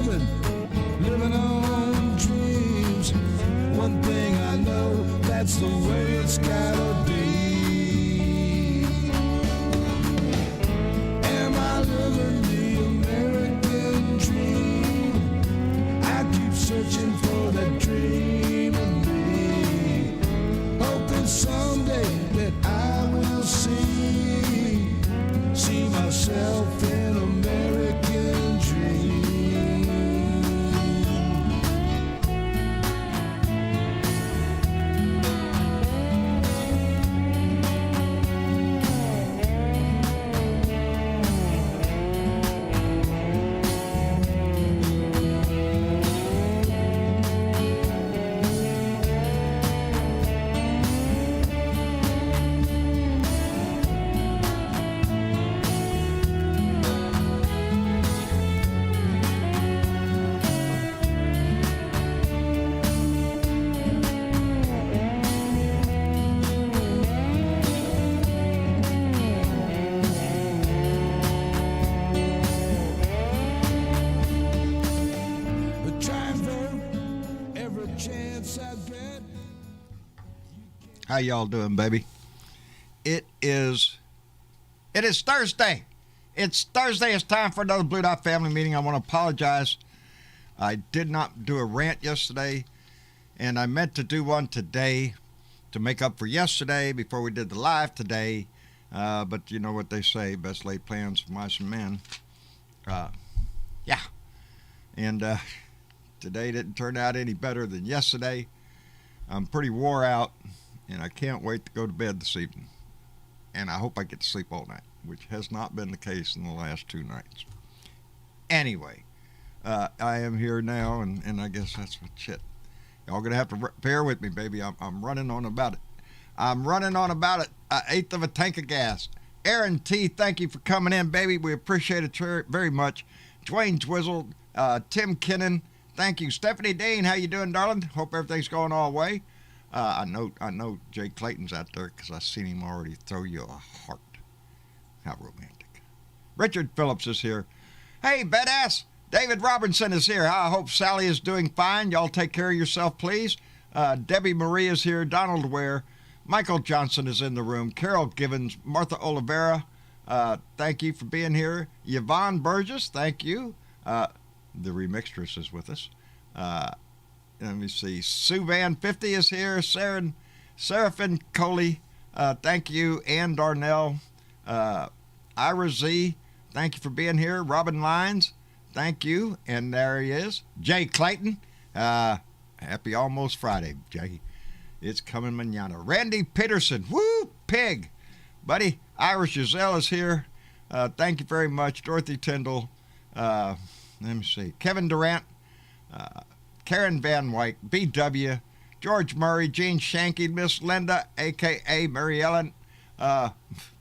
living on dreams. One thing I know, that's the way it's gotta be. Am I living the American dream? I keep searching for that dream in me, hoping someday that I will see myself in American dream. How y'all doing, baby? It is Thursday. It's Thursday. It's time for another Blue Dot family meeting. I want to apologize. I did not do a rant yesterday, and I meant to do one today to make up for yesterday before we did the live today. But you know what they say, best laid plans of mice and men. Yeah. And today didn't turn out any better than yesterday. I'm pretty wore out, and I can't wait to go to bed this evening. And I hope I get to sleep all night, which has not been the case in the last 2 nights. Anyway, I am here now, and I guess that's what shit. Y'all gonna have to bear with me, baby. I'm running on about it. I'm running on about it. 1/8 of a tank of gas. Aaron T, thank you for coming in, baby. We appreciate it very much. Dwayne Twizzle, Tim Kinnan, thank you. Stephanie Dean, how you doing, darling? Hope everything's going all the way. I know Jay Clayton's out there because I seen him already throw you a heart. How romantic. Richard Phillips is here. Hey, badass. David Robinson is here. I hope Sally is doing fine. Y'all take care of yourself, please. Debbie Marie is here. Donald Ware. Michael Johnson is in the room. Carol Givens. Martha Oliveira. Thank you for being here. Yvonne Burgess, thank you. The remixtress is with us. Let me see. Sue Van 50 is here. Seraphin Coley, thank you. Ann Darnell. Ira Z, thank you for being here. Robin Lyons, thank you. And there he is. Jay Clayton. Happy almost Friday, Jay. It's coming mañana. Randy Peterson. Woo, pig. Buddy, Irish Giselle is here. Thank you very much. Dorothy Tyndall. Let me see. Kevin Durant. Karen Van Wyk. BW. George Murray. Gene Shanky. Miss Linda, a.k.a. Mary Ellen.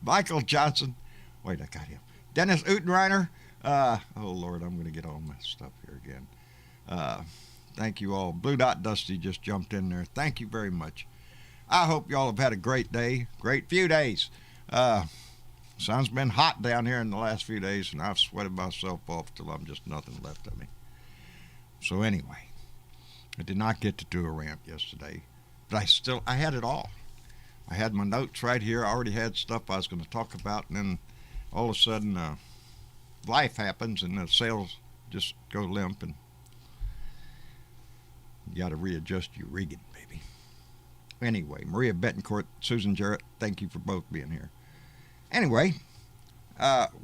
Michael Johnson. Wait, I got him. Dennis Utenreiner. Oh, Lord, I'm going to get all messed up here again. Thank you all. Blue Dot Dusty just jumped in there. Thank you very much. I hope y'all have had a great day. Great few days. Sun's been hot down here in the last few days, and I've sweated myself off till I'm just nothing left of me. So anyway, I did not get to do a rant yesterday, but I had it all. I had my notes right here. I already had stuff I was going to talk about, and then all of a sudden, life happens, and the sails just go limp, and you got to readjust your rigging, baby. Anyway, Maria Betancourt, Susan Jarrett, thank you for both being here. Anyway,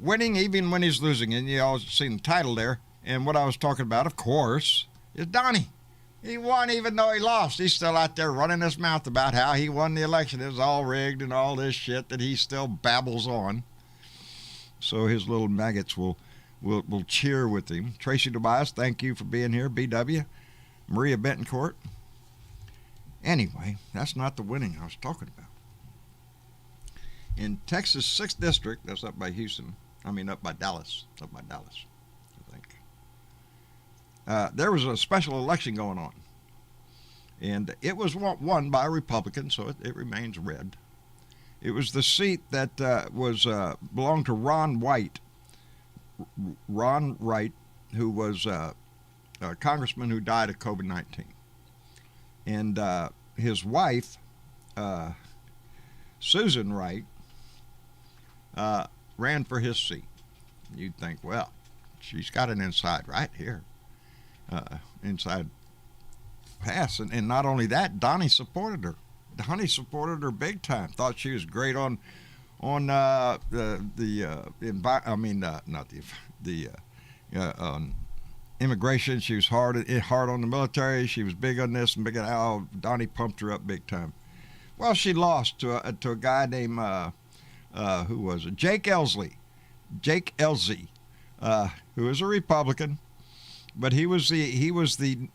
winning even when he's losing, and you all seen the title there, and what I was talking about, of course, is Donnie. He won even though he lost. He's still out there running his mouth about how he won the election. It was all rigged and all this shit that he still babbles on. So his little maggots will cheer with him. Tracy Tobias, thank you for being here. BW. Maria Betancourt. Anyway, that's not the winning I was talking about. In Texas 6th District, that's up by Houston, up by Dallas, I think. There was a special election going on. And it was won by a Republican, so it remains red. It was the seat that belonged to Ron White. Ron Wright, who was a congressman who died of COVID-19. And his wife, Susan Wright, ran for his seat. You'd think, well, she's got an inside right here. Inside pass. And not only that, Donnie supported her. Donnie supported her big time. Thought she was great on immigration. She was hard on the military. She was big on this and big on how Donnie pumped her up big time. Well, she lost to a guy named who was it? Jake Elsley, who was a Republican, but he was the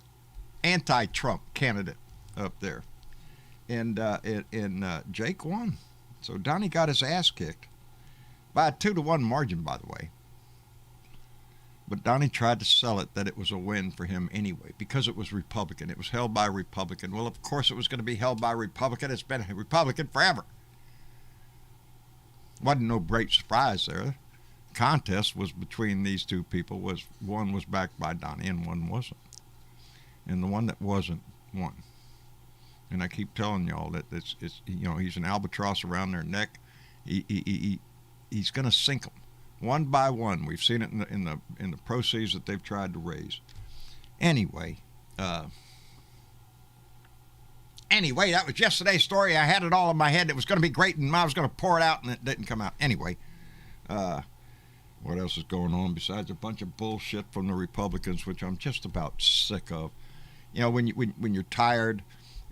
anti-Trump candidate up there, and Jake won. So Donnie got his ass kicked by a 2-1 margin, by the way. But Donnie tried to sell it that it was a win for him anyway, because it was Republican. It was held by a Republican. Well, of course it was going to be held by a Republican. It's been a Republican forever. Wasn't no great surprise there. The contest was between these two people. One was backed by Donnie and one wasn't. And the one that wasn't won. And I keep telling y'all that it's he's an albatross around their neck. He's going to sink them one by one. We've seen it in the proceeds that they've tried to raise. Anyway, that was yesterday's story. I had it all in my head. It was going to be great, and I was going to pour it out, and it didn't come out. Anyway, what else is going on besides a bunch of bullshit from the Republicans, which I'm just about sick of. You know, when you're tired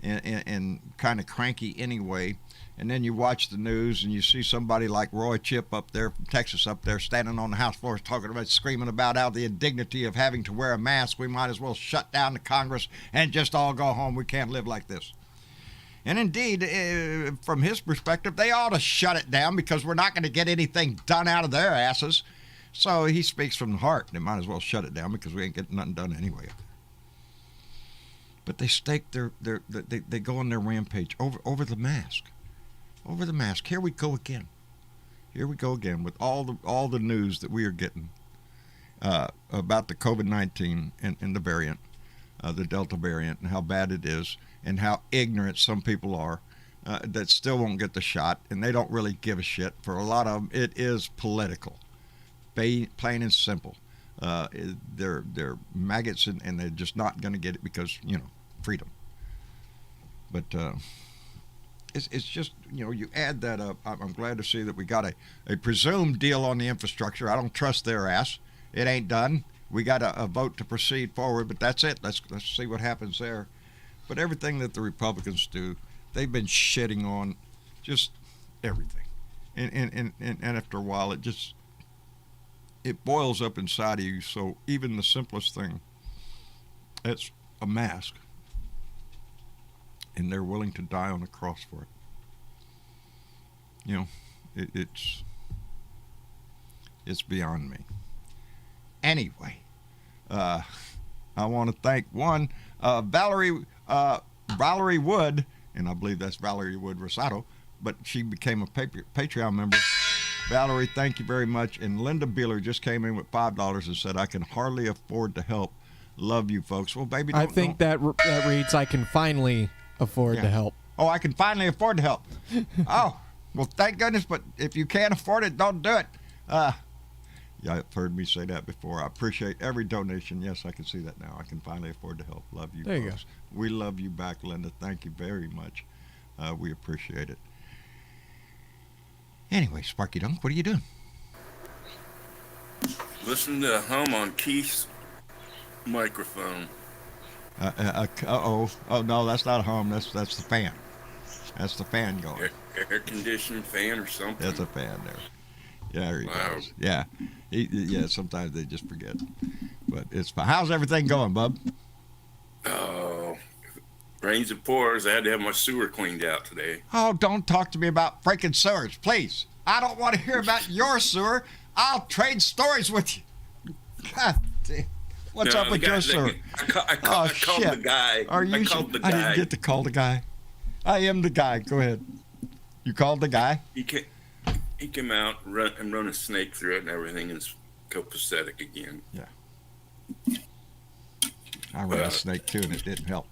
and kind of cranky anyway, and then you watch the news and you see somebody like Roy Chip up there from Texas up there standing on the House floor screaming about how the indignity of having to wear a mask, we might as well shut down the Congress and just all go home. We can't live like this. And indeed, from his perspective, they ought to shut it down because we're not going to get anything done out of their asses. So he speaks from the heart. They might as well shut it down because we ain't getting nothing done anyway. But they stake they go on their rampage over the mask. Over the mask. Here we go again. Here we go again with all the news that we are getting about the COVID-19 and the variant, the Delta variant, and how bad it is, and how ignorant some people are that still won't get the shot, and they don't really give a shit. For a lot of them, it is political, plain and simple. They're maggots, and they're just not going to get it because, freedom. But it's just, you add that up. I'm glad to see that we got a presumed deal on the infrastructure. I don't trust their ass. It ain't done. We got a vote to proceed forward, but that's it. Let's see what happens there. But everything that the Republicans do, they've been shitting on just everything. And after a while, it boils up inside of you. So even the simplest thing, it's a mask. And they're willing to die on a cross for it. It's beyond me. Anyway, I want to thank Valerie Wood, and I believe that's Valerie Wood Rosato, but she became a Patreon member. Valerie, thank you very much. And Linda Beeler just came in with $5 and said, I can hardly afford to help. Love you folks. Well, baby, I think that reads, I can finally afford to help. Oh, I can finally afford to help. Oh, well, thank goodness, but if you can't afford it, don't do it. Yeah, I've heard me say that before. I appreciate every donation. Yes, I can see that now. I can finally afford to help. Love you, there folks. You go. We love you back, Linda. Thank you very much. We appreciate it. Anyway, Sparky Dunk, what are you doing? Listen to hum on Keith's microphone. Oh no, that's not a hum. That's the fan. That's the fan going. Air conditioning fan or something. That's a fan there. Yeah, there he goes. Yeah, sometimes they just forget, but it's fine. How's everything going, bub? Oh, rains and pours. I had to have my sewer cleaned out today. Oh, don't talk to me about freaking sewers, please. I don't want to hear about your sewer. I'll trade stories with you. God damn. What's up with your sewer? I called the guy. I didn't get to call the guy. I am the guy. Go ahead. You called the guy? He came out and run a snake through it and everything, and it's copacetic again. Yeah. I ran a snake too, and it didn't help.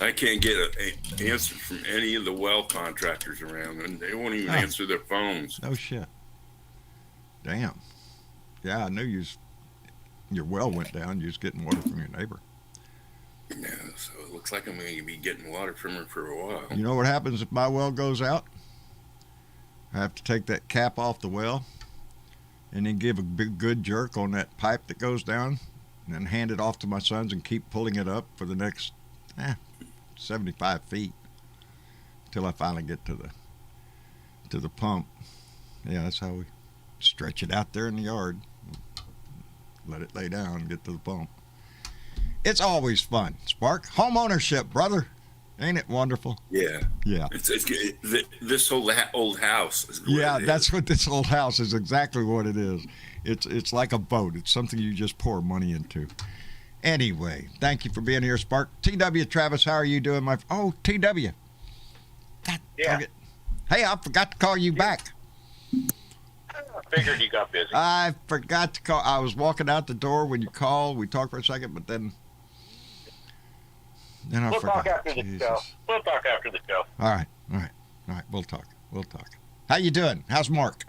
I can't get an answer from any of the well contractors around, and they won't even answer their phones. No shit. Damn. Yeah, I knew your well went down. You was getting water from your neighbor. Yeah, so it looks like I'm going to be getting water from her for a while. You know what happens if my well goes out? I have to take that cap off the well and then give a big good jerk on that pipe that goes down and then hand it off to my sons and keep pulling it up for the next 75 feet until I finally get to the pump. Yeah, that's how we stretch it out there in the yard. Let it lay down and get to the pump. It's always fun. Spark, home ownership, brother. Ain't it wonderful? Yeah. Yeah. This old house is Yeah, it is. that's what this old house is, exactly what it is. It's like a boat. It's something you just pour money into. Anyway, thank you for being here, Spark. TW Travis, how are you doing, my... Oh, TW. God, Yeah. hey, I forgot to call you back. I figured you got busy. I forgot to call. I was walking out the door when you called. We talked for a second, but then I We'll forgot. talk after the Jesus. show. We'll talk after the show. All right. We'll talk. How you doing? How's Mark?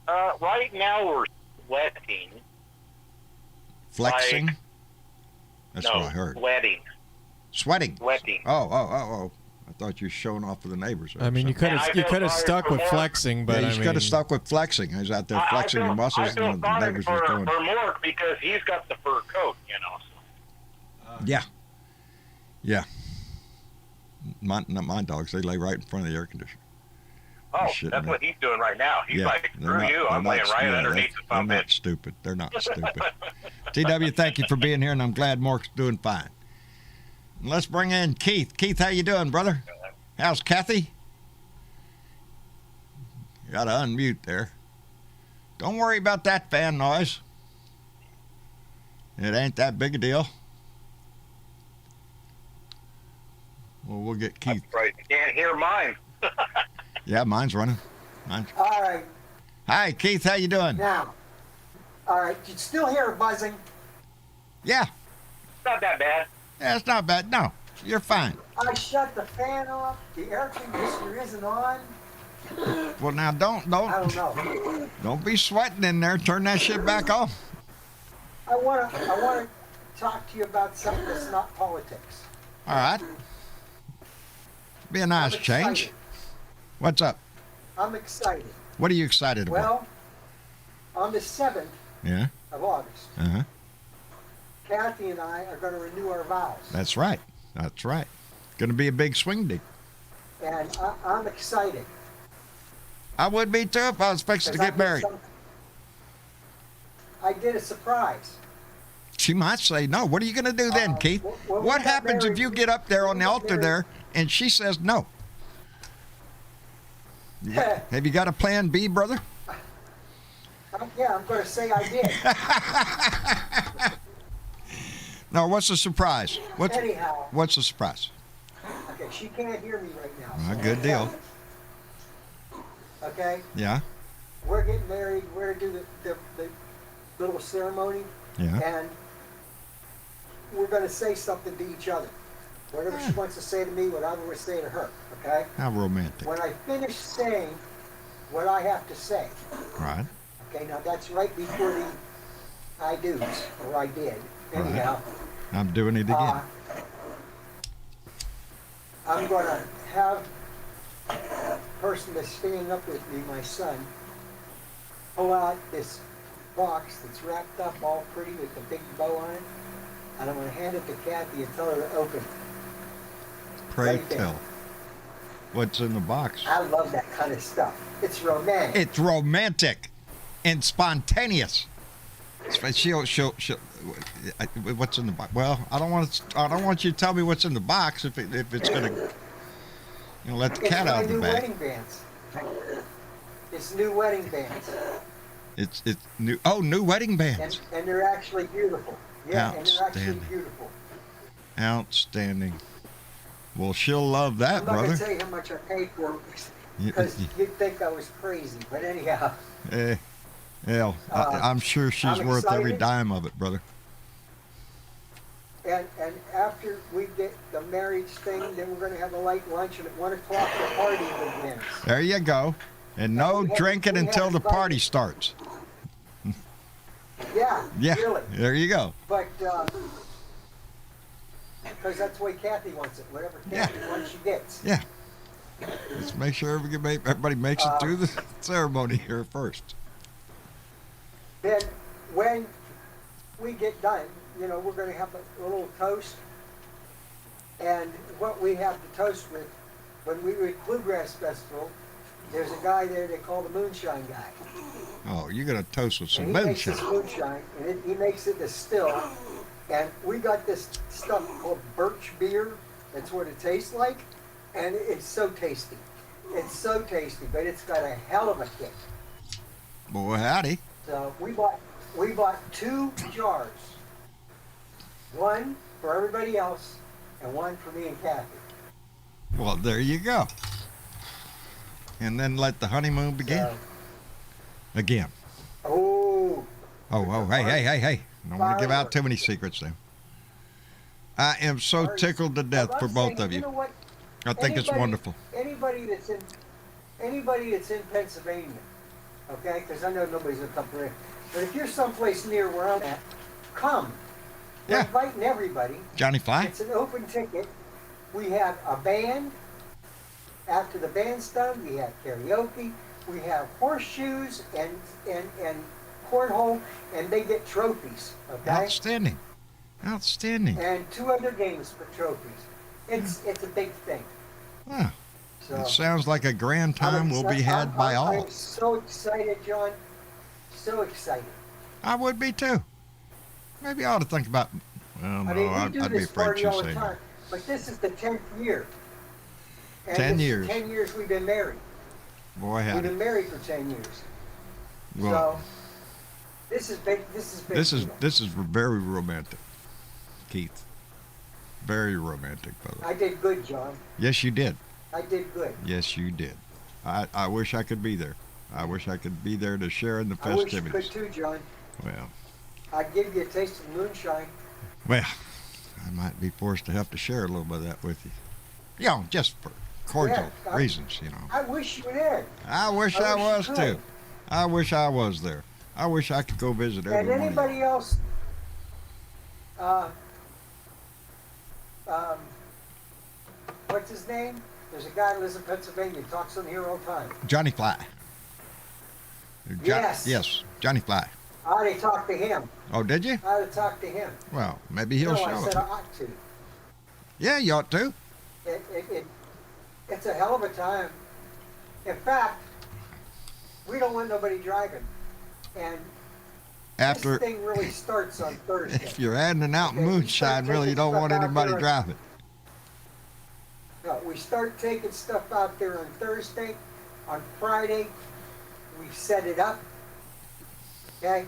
Right now we're sweating. Flexing? That's no, what I heard. sweating. Sweating. Sweating. Oh. I thought you were showing off for the neighbors. I mean, you could Yeah, I have feel stuck sorry with for flexing, but you I could mean, have stuck with flexing. He was out there flexing your muscles, I feel and the sorry neighbors for, was going. for Mark because he's got the fur coat, you know. So. Yeah. My dogs, they lay right in front of the air conditioner. Oh, Shit, that's man. what he's doing right now. He's Yeah, like, they're screw not- you, they're I'm not- laying right yeah, underneath the they're pump. not stupid. They're not stupid. TW, thank you for being here, and I'm glad Mark's doing fine. And let's bring in Keith. Keith, how you doing, brother? How's Kathy? You gotta unmute there. Don't worry about that fan noise. It ain't that big a deal. Well, we'll get Keith. Right, you can't hear mine. Yeah, mine's running. All right, Hi, Keith, how you doing? now. All right, you still hear buzzing? Yeah. Not that bad. Yeah, it's not bad. No, you're fine. I shut the fan off. The air conditioner isn't on. Well, now I don't know. don't be sweating in there. Turn that shit back off. I wanna talk to you about something that's not politics. All right. Be a nice I'm change. excited. What's up? I'm excited. What are you excited about? Well, on the 7th Yeah. of August, Uh-huh. Kathy and I are going to renew our vows. That's right. That's right. Gonna be a big swing date. And I'm excited. I would be too if I was fixing to 'cause I get did married. I did a surprise. She might say no. What are you gonna do then, Keith? when we What got happens if married- you get up there on the we got altar married- there and she says no? Yeah. Have you got a plan B, brother? Yeah, I'm going to say I did. No, what's the surprise? Anyhow, What's the surprise? okay, she can't hear me right now. Ah, good deal. Okay, Yeah. we're getting married. We're going to do the little ceremony, Yeah. and we're going to say something to each other. Whatever she wants to say to me, whatever we say to her. Okay. How romantic. When I finish saying what I have to say, Right. okay, now that's right before the I do's, or I did. Anyhow, I'm doing it again. I'm going to have the person that's staying up with me, my son, pull out this box that's wrapped up all pretty with a big bow on it, and I'm going to hand it to Kathy and tell her to open it. Pray right there. tell. What's in the box? I love that kind of stuff. It's romantic. It's romantic and spontaneous. She'll what's in the box? Well, I don't want you to tell me what's in the box if it's gonna let the cat out of the It's my new bag. wedding bands. It's new wedding bands, It's new. Oh, new wedding bands. and they're actually beautiful. Yeah, and they're actually Outstanding. beautiful. Outstanding. Well, she'll love that, I'm not going brother. to tell you how much I paid for them Yeah, because you'd think I was crazy. But anyhow, hell, I'm sure she's I'm worth every excited. dime of it, brother. And after we get the marriage thing, then we're going to have a light lunch, and at 1 o'clock the party begins. There you go. And no we have- drinking we have until the invited- party starts. Yeah, Yeah, really. there you go. But because that's the way Kathy wants it. Whatever Kathy wants, she gets. Yeah. Let's make sure everybody makes it through the ceremony here first. Then when we get done, you know, we're going to have a little toast. And what we have to toast with, when we were at Bluegrass Festival, there's a guy there they call the Moonshine Guy. Oh, you're going to toast with some And he makes moonshine. this moonshine, and he makes it distilled. And we got this stuff called birch beer. That's what it tastes like. And it's so tasty. It's so tasty, but it's got a hell of a kick. Boy, howdy. So we bought 2 jars. One for everybody else, and one for me and Kathy. Well, there you go. And then let the honeymoon begin. So, Again. oh, Oh, hey. Don't want to give out too many secrets now. I am so tickled to death I'm for both saying, of you you. know what? I think it's Anybody- wonderful. Anybody that's in Pennsylvania, okay? Because I know nobody's gonna come here. But if you're someplace near where I'm at, come. We're Yeah. inviting everybody. Johnny Fly? It's an open ticket. We have a band. After the band's done, we have karaoke. We have horseshoes and cornhole, and they get trophies. Okay. Outstanding. Outstanding. And 2 other games for trophies. It's a big thing. Wow. So It sounds like a grand I'm time will be exci- had by all. I'm so excited, John. So excited. I would be too. Maybe I ought to think about. Well, I no, mean, we I'd do be this afraid party to all the say time, no. but this is the 10th year. And 10 this is years. 10 years we've been married. Boy, We've howdy. been married for 10 years. Well, So this is big. This is big. deal. this is very romantic, Keith. Very romantic, brother. I did good, John. Yes, you did. I did good. Yes, you did. I wish I could be there. I wish I could be there to share in the I wish you festivities. could too, John. Well, I'd give you a taste of moonshine. well, I might be forced to have to share a little bit of that with you. You know, just for cordial Yeah, reasons, you know. I wish you did. I wish I I wish was you too. could. I wish I was there. I wish I could go visit every And one of you. anybody else, what's his name? There's a guy who lives in Pennsylvania, talks on here all the time. Johnny Fly. Yes. Yes, Johnny Fly. I ought to talk to him. Oh, did you? I ought to talk to him. Well, maybe he'll No, show I said up. I ought to. Yeah, you ought to. It's a hell of a time. In fact, we don't want nobody driving. And After, this thing really starts on Thursday. if you're handing out Okay, we moonshine, start really, you taking don't stuff want out anybody there. driving. No, we start taking stuff out there on Thursday. On Friday, we set it up. Okay?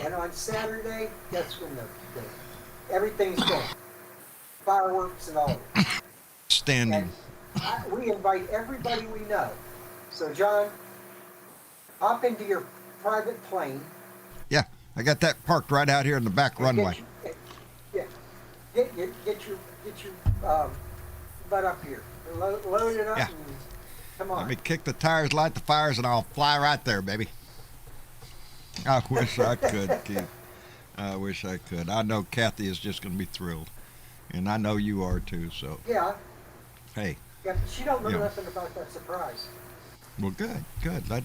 And on Saturday, that's when everything's done. Fireworks and all of it. Standing. And we invite everybody we know. So, John, hop into your private plane. Yeah, I got that parked right out here in the back and runway. Get your butt up here. Load it up Yeah. and come Let on. me kick the tires, light the fires, and I'll fly right there, baby. I wish I could, Keith. I wish I could. I know Kathy is just going to be thrilled. And I know you are too, so Yeah, hey. yeah, but she don't know Yeah. nothing about that surprise. Well, good.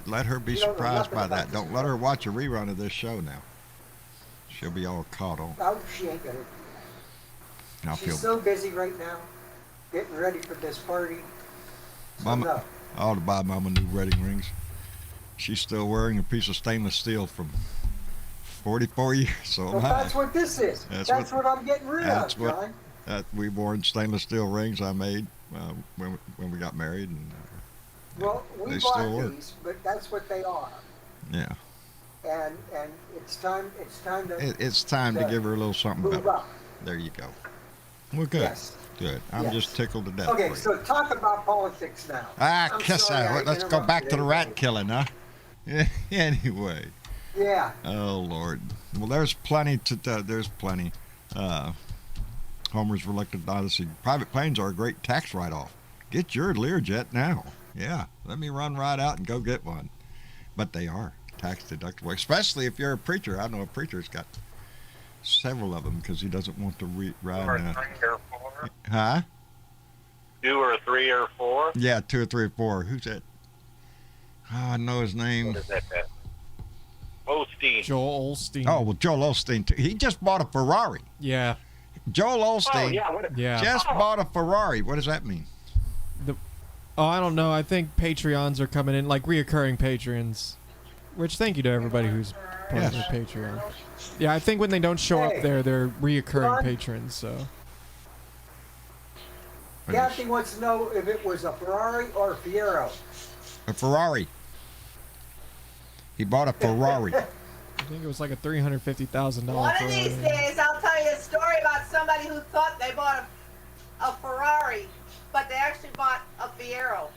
Let her be You don't know surprised nothing by about that. this Don't let her watch a rerun of this show now. She'll be all caught on. Oh, she ain't gonna. I'll She's feel so busy right now, getting ready for this party. So Mama, no. I ought to buy Mama new wedding rings. She's still wearing a piece of stainless steel from 44 years, so Well, am I. that's what this is. That's That's what- what I'm getting rid that's of, what- John. We worn stainless steel rings I made when we got married, and Well, we they bought still work. these, but that's what they are. yeah, And it's time to it's time to to give her a little something move better. up. There you go. Well, good, Yes. good. I'm Yes. just tickled to death Okay, for you. so talk about politics now. I'm Kiss sorry that. I Let's go back to the rat interrupted killing, huh? Anyway. Yeah. Oh Lord. Well, there's plenty to. There's plenty. Homer's Reluctant Odyssey. Private planes are a great tax write-off. Get your Learjet now. Yeah, let me run right out and go get one. But they are tax deductible, especially if you're a preacher. I know a preacher's got several of them because he doesn't want to ride. 2 or 3 or 4. Huh? 2 or 3 or 4. Yeah, 2 or 3 or 4. Who's that? Oh, I know his name. What is that? Osteen. Joel Olstein. Oh, well, Joel Osteen, too. He just bought a Ferrari. Yeah. Joel Oh, Osteen yeah. What Yeah. just bought a Ferrari. What does that mean? Oh, I don't know. I think Patreons are coming in, like reoccurring patrons. Which, thank you to everybody who's part of the Patreon. Yeah, I think when they don't show up there, they're reoccurring Ron? patrons, so. Kathy wants to know if it was a Ferrari or a Fiero. A Ferrari. He bought a Ferrari. I think it was like a $350,000 One of these Ferrari. days, I'll tell you a story about somebody who thought they bought a Ferrari, but they actually bought a Fiero.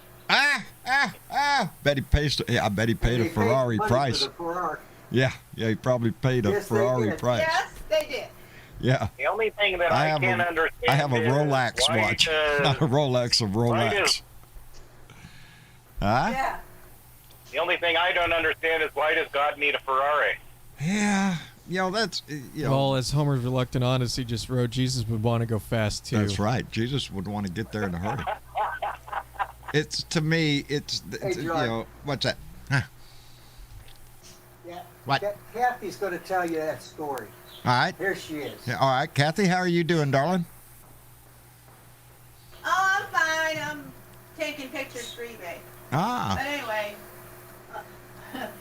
Bet he pays. I bet he paid a They Ferrari money price. For the Ferrari. Yeah, he probably paid a Yes, they Ferrari did. price. Yes, they did. Yeah, The only thing that I I, have can't a- understand I have a is Rolex why watch, does- not a Rolex, a why Rolex. does- Huh? Yeah. The only thing I don't understand is why does God need a Ferrari? Yeah, that's Well, as Homer's Reluctant Odyssey just wrote, Jesus would want to go fast, too. that's right. Jesus would want to get there in a hurry. It's to me, Hey, John. what's that? Huh. Yeah. What? Kathy's going to tell you that story. All right. Here she is. Yeah, all right, Kathy, how are you doing, darling? Oh, I'm fine. I'm taking pictures for eBay. Ah, But anyway,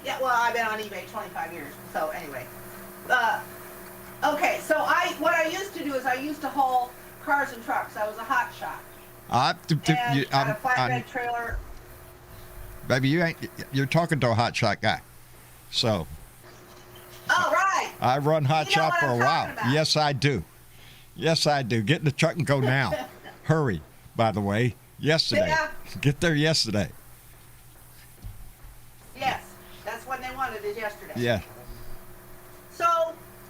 yeah, well, I've been on eBay 25 years, so anyway. Okay, so what I used to do is I used to haul cars and trucks. I was a hot shot. And had a flatbed trailer. baby, you're talking to a hot shot guy. So Oh, right. I run hot You know shot what for a I'm while. talking about. Yes, I do. Yes, I do. Get in the truck and go now. Hurry, by the way. Yesterday. Yeah. Get there yesterday. Yes, that's when they wanted it yesterday. Yeah. So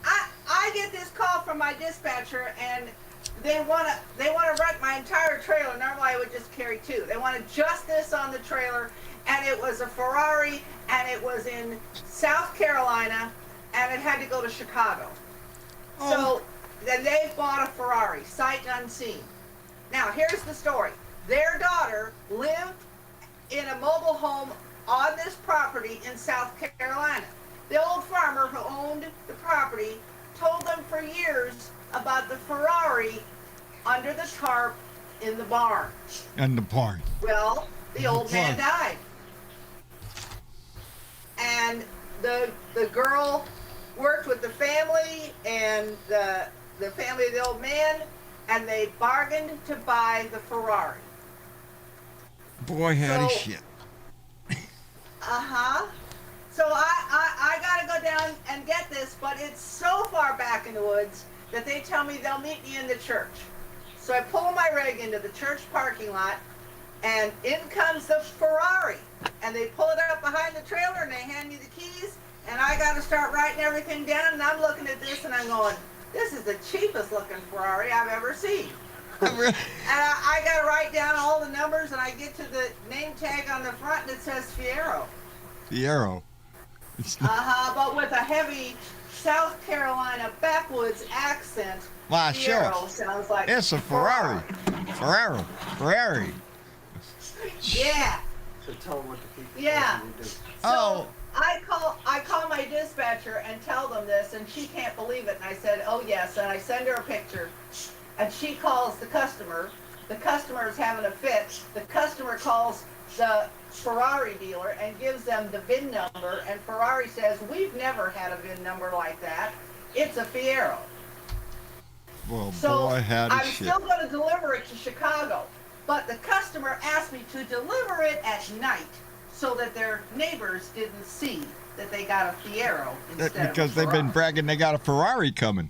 I get this call from my dispatcher, and they want to wreck my entire trailer. Normally I would just carry 2. They wanted just this on the trailer, and it was a Ferrari, and it was in South Carolina, and it had to go to Chicago. So then they bought a Ferrari, sight unseen. Now here's the story. Their daughter lived in a mobile home on this property in South Carolina. The old farmer who owned the property told them for years about the Ferrari under the tarp in the barn. And the barn. Well, the old man barn. died. And the girl worked with the family and the family of the old man, and they bargained to buy the Ferrari. Boy, howdy So- shit. Uh-huh. So I gotta go down and get this, but it's so far back in the woods that they tell me they'll meet me in the church. So I pull my rig into the church parking lot, and in comes the Ferrari. And they pull it up behind the trailer, and they hand me the keys, and I gotta start writing everything down, and I'm looking at this, and I'm going, this is the cheapest looking Ferrari I've ever seen. And I gotta write down all the numbers, and I get to the name tag on the front, and it says Fiero. The arrow. But with a heavy South Carolina backwoods accent. Why, Fiero sure. sounds like It's a Ferrari. Ferrari. Yeah. So tell them what the people Yeah. do. Oh. I call my dispatcher and tell them this, and she can't believe it. And I said, oh yes, and I send her a picture, and she calls the customer. The customer is having a fit. The customer calls the Ferrari dealer and gives them the VIN number, and Ferrari says, we've never had a VIN number like that. It's a Fiero. Well, So boy, howdy I'm shit. still going to deliver it to Chicago, but the customer asked me to deliver it at night so that their neighbors didn't see that they got a Fiero That's instead because of a they've been Ferrari. bragging they got a Ferrari coming.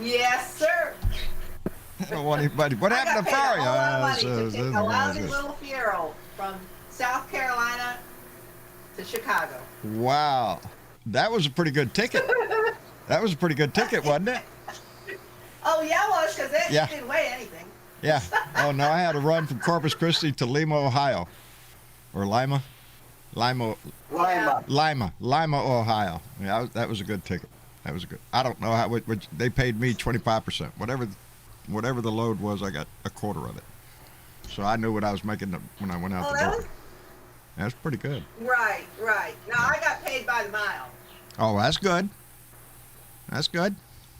Yes, sir. I don't want anybody. What I happened got to paid Ferrari? a whole lot of money to so- take a lousy little Fiero from South Carolina to Chicago. Wow. That was a pretty good ticket. That was a pretty good ticket, wasn't it? Oh, yeah, it was, because it Yeah. didn't weigh anything. Yeah. Oh, no, I had to run from Corpus Christi to Lima, Ohio. Or Lima? Lima, Ohio. Yeah, that was a good ticket. That was a good. I don't know how. Which they paid me 25%. Whatever the load was, I got a quarter of it. So I knew what I was making when I went out the door. That's pretty good. Right. No, I got paid by the mile. Oh, that's good. That's good.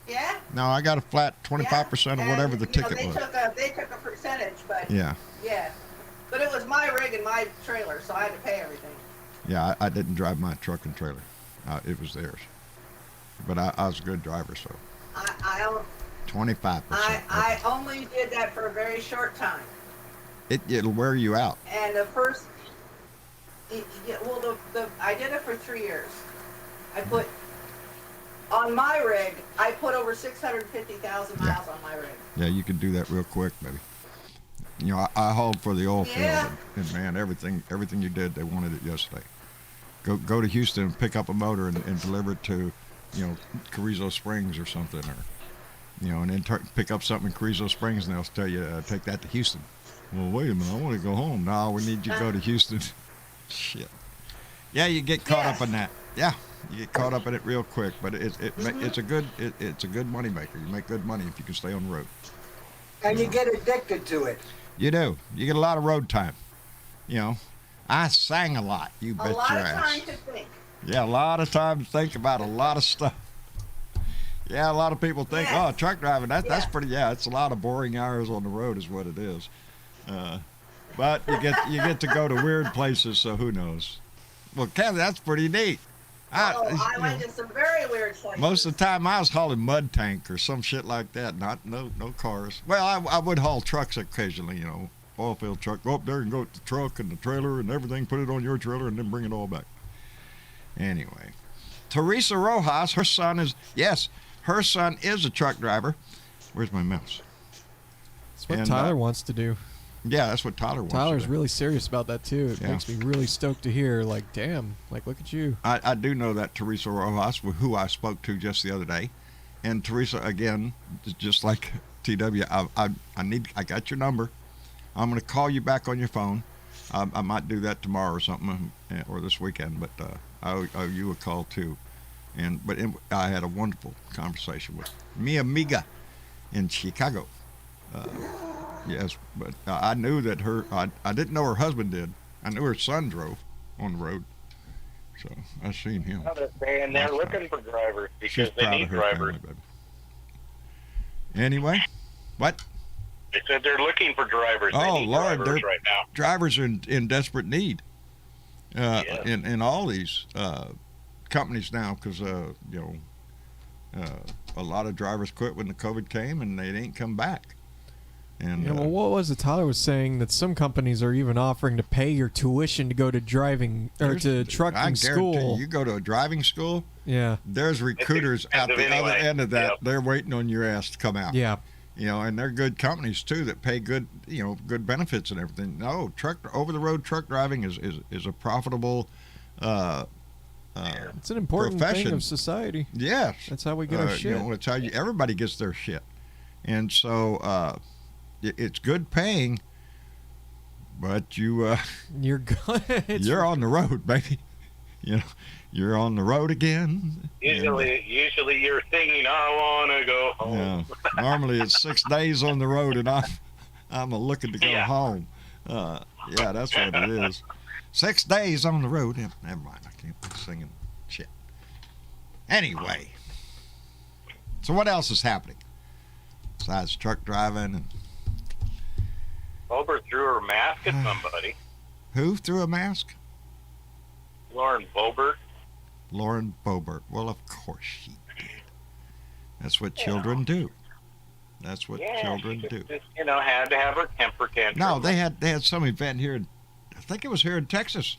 Yeah? No, I got a flat 25% of whatever the ticket they was. They took a percentage, but Yeah. yeah. But it was my rig and my trailer, so I had to pay everything. Yeah, I didn't drive my truck and trailer. It was theirs. But I was a good driver, so. I 25%. I only did that for a very short time. It'll wear you out. And the first, I did it for 3 years. I put, on my rig, I put over 650,000 miles on my rig. Yeah, you can do that real quick, baby. You know, I hauled for the oil Yeah. field, and man, everything you did, they wanted it yesterday. Go to Houston and pick up a motor and deliver it to, Carrizo Springs or something, or, and then pick up something in Carrizo Springs, and they'll tell you take that to Houston. Well, wait a minute, I want to go home. No, we need you to go to Houston. Shit. Yeah, you get caught up in that. Yeah, you get caught up in it real quick, but it's a good money maker. You make good money if you can stay on the road. And you get addicted to it. You do. You get a lot of road time. I sang a lot. You bet A lot your of ass. time to think. Yeah, a lot of time to think about a lot of stuff. Yeah, a lot of people think, Yes. oh, truck driving, that's Yeah. pretty. Yeah, it's a lot of boring hours on the road, is what it is. But you get to go to weird places, so who knows? Well, Kathy, that's pretty neat. I went to some very weird places. Most of the time, I was hauling mud tank or some shit like that. No cars. Well, I would haul trucks occasionally. Oil field truck. Go up there and go with the truck and the trailer and everything. Put it on your trailer and then bring it all back. Anyway, Teresa Rojas, her son is a truck driver. Where's my mouse? That's what And, Tyler wants to do. Yeah, that's what Tyler wants. Tyler's to do. really serious about that too. It Yeah. makes me really stoked to hear. Like, damn, like look at you. I do know that Teresa Rojas, who I spoke to just the other day, and Teresa again, just like TW. I got your number. I'm going to call you back on your phone. I might do that tomorrow or something, or this weekend. But I owe you a call too. I had a wonderful conversation with mi amiga in Chicago. Yes, but I knew that I didn't know her husband did. I knew her son drove on the road. So I seen him. And they're looking for drivers She's because they proud need of her drivers. family, baby. Anyway, what? They said they're looking for drivers. They Oh, need Lord, drivers they're- right now. Drivers are in desperate need Yes. in all these companies now because, a lot of drivers quit when the COVID came and they ain't come back. And Yeah, well, what was it? Tyler was saying that some companies are even offering to pay your tuition to go to driving or to I trucking guarantee school. you go to a driving school, Yeah, there's recruiters at the expensive other anyway. end of that. Yep. They're waiting on your ass to come out. yeah. And they're good companies too that pay good, good benefits and everything. No, over the road truck driving is a profitable. It's an important Profession. thing of society. Yes, That's how we get our shit. It's how everybody gets their shit, and so it's good paying, but You're good. you're on the road, baby. You're on the road again. Usually you're singing, I want to go home. Yeah. Normally it's 6 days on the road, and I'm looking to go Yeah. home. Yeah, that's what it is. 6 days on the road. Yeah, never mind, I can't be singing shit. Anyway, so what else is happening besides truck driving? And Over threw her mask at somebody. who threw a mask? Lauren Bobert. Lauren Bobert. Well, of course she did. That's what children do. That's what children she do. just, had to have her temper tantrum. No, they had some event here. I think it was here in Texas,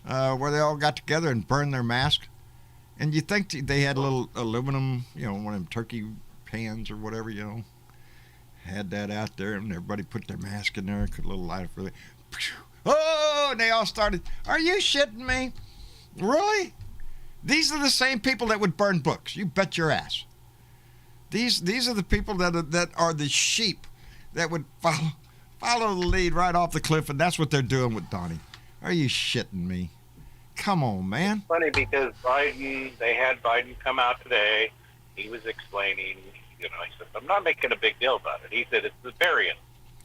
where they all got together and burned their mask. And you think they had a little aluminum, one of them turkey pans or whatever, had that out there, and everybody put their mask in there, put a little light for it. Oh, and they all started. Are you shitting me? Really? These are the same people that would burn books. You bet your ass. These are the people that are the sheep that would follow the lead right off the cliff, and that's what they're doing with Donnie. Are you shitting me? Come on, man. Funny because they had Biden come out today. He was explaining, he said, I'm not making a big deal about it. He said, it's the variant.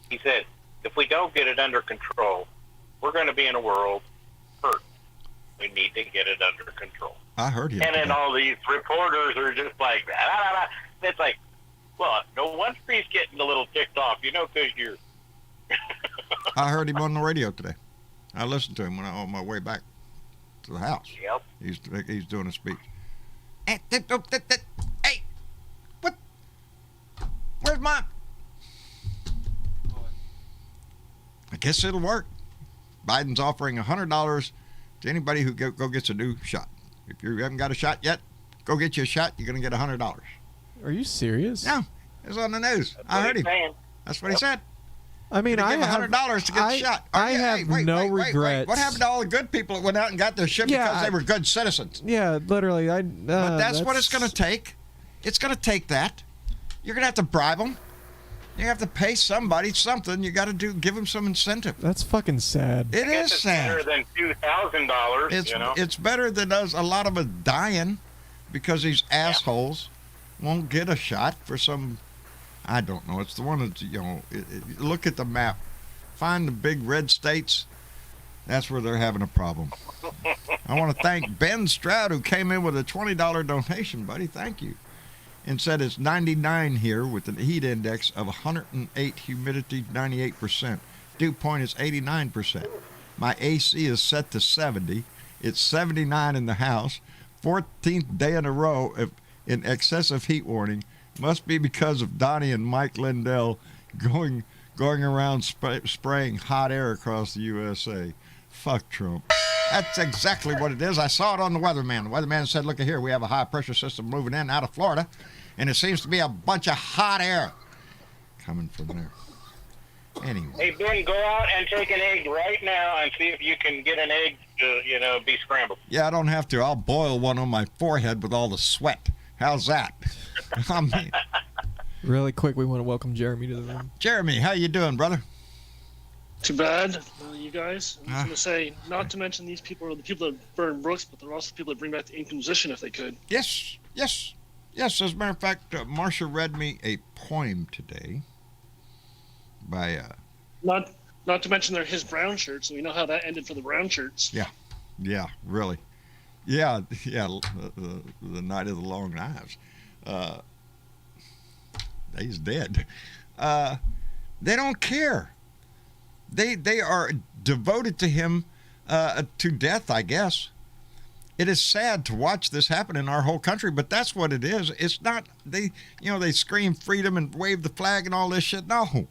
He said, if we don't get it under control, we're going to be in a world hurt. We need to get it under control. I heard him. And then all these reporters are just like, it's like, well, no wonder he's getting a little ticked off, because you're... I heard him on the radio today. I listened to him on my way back to the house. Yep. He's doing a speech. Hey, what? Where's mine? I guess it'll work. Biden's offering $100 to anybody who go gets a new shot. If you haven't got a shot yet, go get you a shot. You're going to get $100. Are you serious? No, it's on the news. I heard him. That's what he said. I mean, I I have have $100 to get a shot. I have no regrets. What happened to all the good people that went out and got their shit because they were good citizens? Yeah, literally. But that's what it's going to take. It's going to take that. You're going to have to bribe them. You have to pay somebody something. You got to give them some incentive. That's fucking sad. It is sad. Better than $2,000. It's better than a lot of us dying because these assholes won't get a shot for some. I don't know. It's the one that look at the map, find the big red states. That's where they're having a problem. I want to thank Ben Stroud who came in with a $20 donation, buddy. Thank you. And said it's 99 here with an heat index of 108, humidity 98%. Dew point is 89%. My AC is set to 70. It's 79 in the house. 14th day in a row in excessive heat warning. Must be because of Donnie and Mike Lindell going around spraying hot air across the USA. Fuck Trump. That's exactly what it is. I saw it on the weatherman. The weatherman said, look at here, we have a high pressure system moving in out of Florida, and it seems to be a bunch of hot air coming from there. Anyway. Hey, Ben, go out and take an egg right now and see if you can get an egg to, be scrambled. Yeah, I don't have to. I'll boil one on my forehead with all the sweat. How's that? I mean, really quick, we want to welcome Jeremy to the room. Jeremy, how you doing, brother? Too bad, you guys. I was going to say, not to mention these people are the people that burn Brooks, but they're also the people that bring back the Inquisition if they could. Yes. As a matter of fact, Marcia read me a poem today by... Not to mention they're his brown shirts, and we know how that ended for the brown shirts. Yeah, really. Yeah, the Night of the Long Knives. He's dead. They don't care. They are devoted to him to death, I guess. It is sad to watch this happen in our whole country, but that's what it is. It's not they scream freedom and wave the flag and all this shit. No,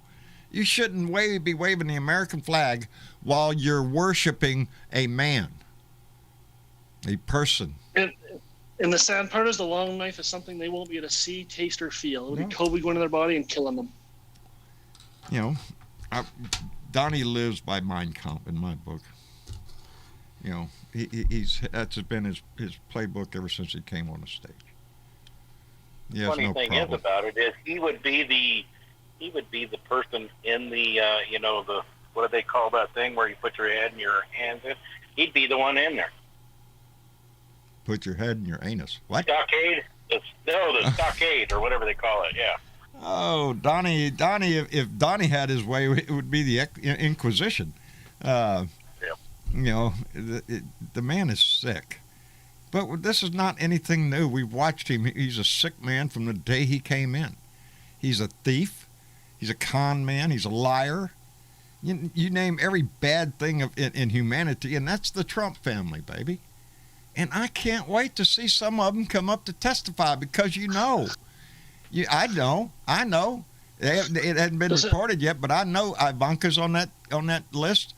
you shouldn't be waving the American flag while you're worshiping a man, a person. And the sad part is the long knife is something they won't be able to see, taste, or feel. It'll be COVID going in their body and killing them. Donnie lives by Mein Kampf in my book. That's been his playbook ever since he came on the stage. The funny thing is about it is he would be the person in the the what do they call that thing where you put your head and your hands in? He'd be the one in there. Put your head in your anus. What? Stockade? The stockade or whatever they call it. Yeah. Oh, Donnie! If Donnie had his way, it would be the Inquisition. The man is sick. But this is not anything new. We've watched him. He's a sick man from the day he came in. He's a thief. He's a con man. He's a liar. You name every bad thing in humanity, and that's the Trump family, baby. And I can't wait to see some of them come up to testify because I know. It hasn't been reported yet, but I know Ivanka's on that list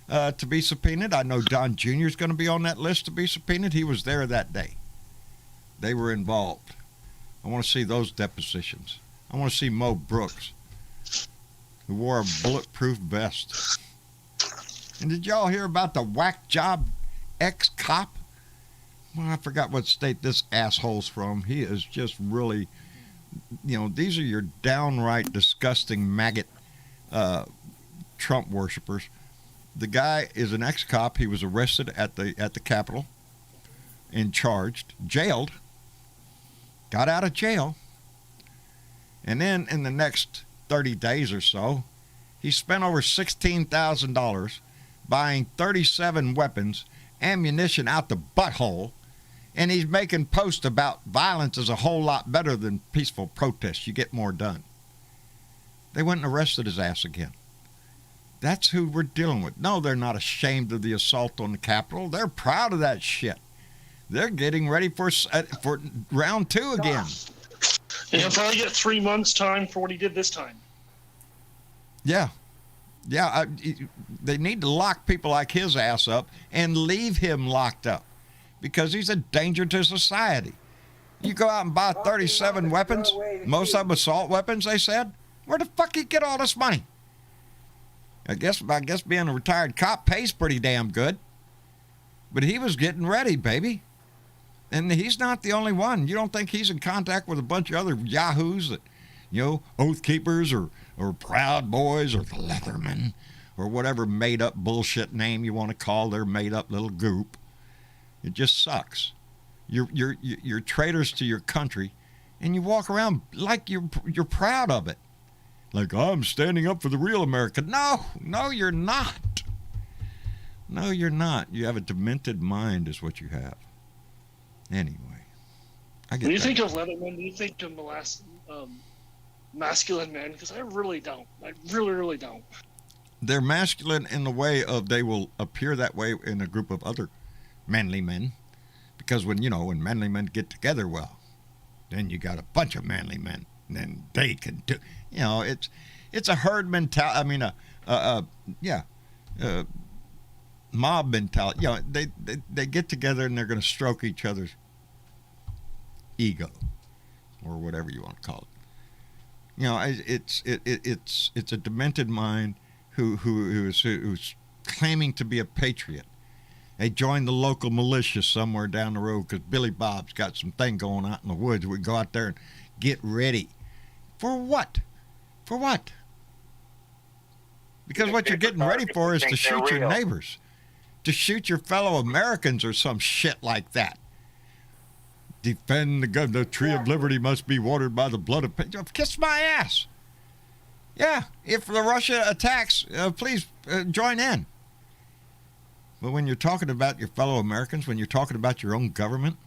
to be subpoenaed. I know Don Jr. is going to be on that list to be subpoenaed. He was there that day. They were involved. I want to see those depositions. I want to see Mo Brooks, who wore a bulletproof vest. And did y'all hear about the whack job ex-cop? Well, I forgot what state this asshole's from. He is just really these are your downright disgusting maggot Trump worshipers. The guy is an ex-cop. He was arrested at the Capitol and charged, jailed, got out of jail, and then in the next 30 days or so, he spent over $16,000 buying 37 weapons, ammunition out the butthole, and he's making posts about violence is a whole lot better than peaceful protests. You get more done. They went and arrested his ass again. That's who we're dealing with. No, they're not ashamed of the assault on the Capitol. They're proud of that shit. They're getting ready for round 2 again. And he'll probably get 3 months' time for what he did this time. Yeah. Yeah, they need to lock people like his ass up and leave him locked up because he's a danger to society. You go out and buy 37 weapons, most of them assault weapons, they said. Where the fuck you get all this money? I guess being a retired cop pays pretty damn good. But he was getting ready, baby. And he's not the only one. You don't think he's in contact with a bunch of other yahoos that, Oath Keepers or Proud Boys or the Leathermen or whatever made-up bullshit name you want to call their made-up little group. It just sucks. You're traitors to your country, and you walk around like you're proud of it. Like, I'm standing up for the real America. No, you're not. No, you're not. You have a demented mind is what you have. Anyway. When you think of Leatherman, do you think of masculine men? Because I really don't. I really, really don't. They're masculine in the way of they will appear that way in a group of other manly men. Because when manly men get together, well, then you got a bunch of manly men. And then they can do, it's a herd mentality. I mean, mob mentality. They get together and they're going to stroke each other's ego, or whatever you want to call it. It's a demented mind who's claiming to be a patriot. They joined the local militia somewhere down the road because Billy Bob's got some thing going out in the woods. We go out there and get ready. For what? For what? Because what you're getting ready for is to shoot your neighbors, to shoot your fellow Americans or some shit like that. Defend the tree of liberty must be watered by the blood of... Kiss my ass. Yeah, if the Russia attacks, please join in. But when you're talking about your fellow Americans, when you're talking about your own government,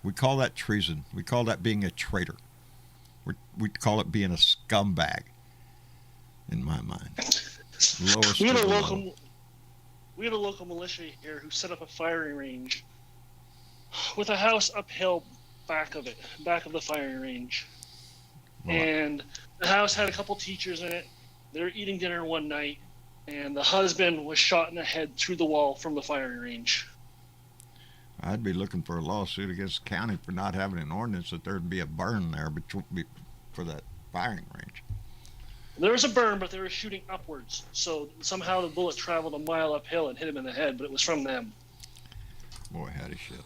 we call that treason. We call that being a traitor. We call it being a scumbag, in my mind. We had a local militia here who set up a firing range with a house uphill back of the firing range. Wow. And the house had a couple teachers in it. They were eating dinner one night, and the husband was shot in the head through the wall from the firing range. I'd be looking for a lawsuit against the county for not having an ordinance that there'd be a burn there for that firing range. There was a burn, but they were shooting upwards. So somehow the bullet traveled a mile uphill and hit him in the head, but it was from them. Boy, howdy shit.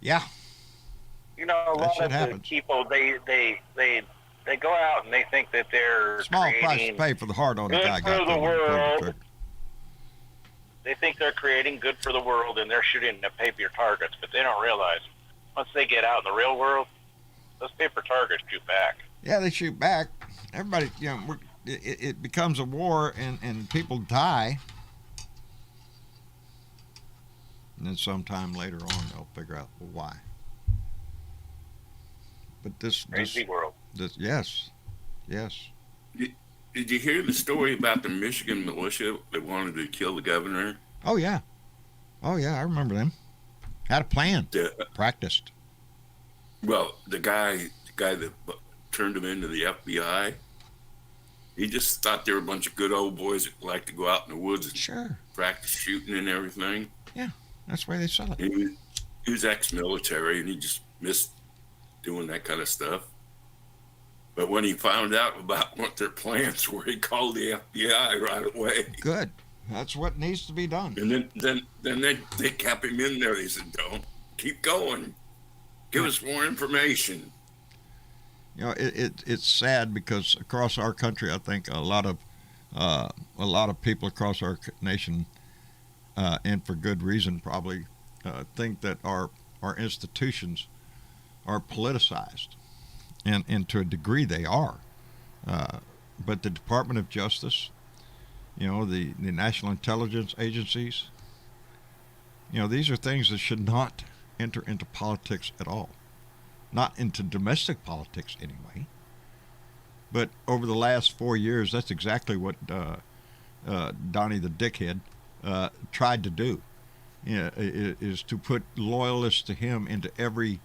Yeah. A lot of the people, they go out and they think that they're small price to pay for the hard on the guy got the world. They think they're creating good for the world, and they're shooting at paper targets, but they don't realize once they get out in the real world, those paper targets shoot back. Yeah, they shoot back. Everybody, it becomes a war, and people die. And then sometime later on, they'll figure out why. But this crazy world. Yes. Did you hear the story about the Michigan militia that wanted to kill the governor? Oh yeah, I remember them. Had a plan. Practiced. Well, the guy that turned him into the FBI, he just thought they were a bunch of good old boys that like to go out in the woods and practice shooting and everything. Yeah, that's why they sell it. He was ex-military, and he just missed doing that kind of stuff. But when he found out about what their plans were, he called the FBI right away. Good. That's what needs to be done. And then they kept him in there. They said, "Don't keep going. Give us more information." You know, it's sad because across our country, I think a lot of people across our nation, and for good reason probably, think that our institutions are politicized, and to a degree they are. But the Department of Justice, you know, the National Intelligence Agencies, you know, these are things that should not enter into politics at all. Not into domestic politics anyway. But over the last 4 years, that's exactly what Donnie the dickhead tried to do. Is to put loyalists to him into every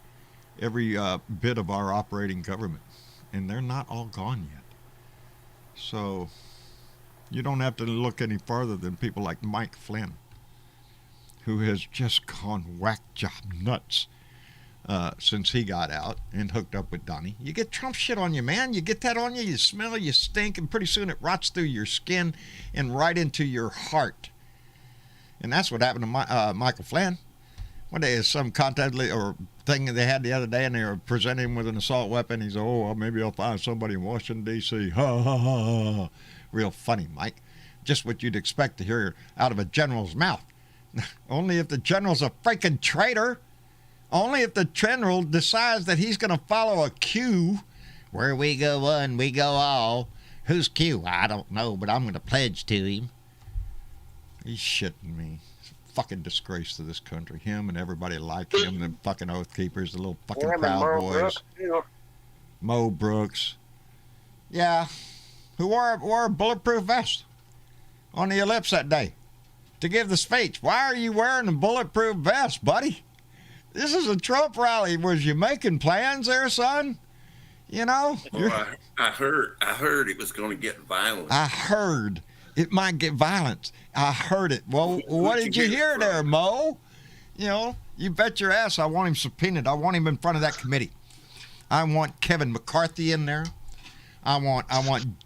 bit of our operating government, and they're not all gone yet. So you don't have to look any farther than people like Mike Flynn, who has just gone whack job nuts since he got out and hooked up with Donnie. You get Trump shit on you, man. You get that on you, you smell, you stink, and pretty soon it rots through your skin and right into your heart. And that's what happened to Michael Flynn. One day, some contest or thing they had the other day, and they were presenting him with an assault weapon. He said, "Oh, well, maybe I'll find somebody in Washington, D.C." Ha, ha, ha, ha. Real funny, Mike. Just what you'd expect to hear out of a general's mouth. Only if the general's a freaking traitor. Only if the general decides that he's going to follow a cue. Where we go one, we go all. Who's Q? I don't know, but I'm going to pledge to him. He's shitting me. It's a fucking disgrace to this country. Him and everybody like him, the fucking Oath Keepers, the little fucking Proud Boys. Mo Brooks. Yeah. Who wore a bulletproof vest on the ellipse that day to give the speech. Why are you wearing a bulletproof vest, buddy? This is a Trump rally. Was you making plans there, son? You know? Well, I heard it was going to get violent. I heard it might get violent. I heard it. Well, what did you hear there, Mo? You know, you bet your ass I want him subpoenaed. I want him in front of that committee. I want Kevin McCarthy in there. I want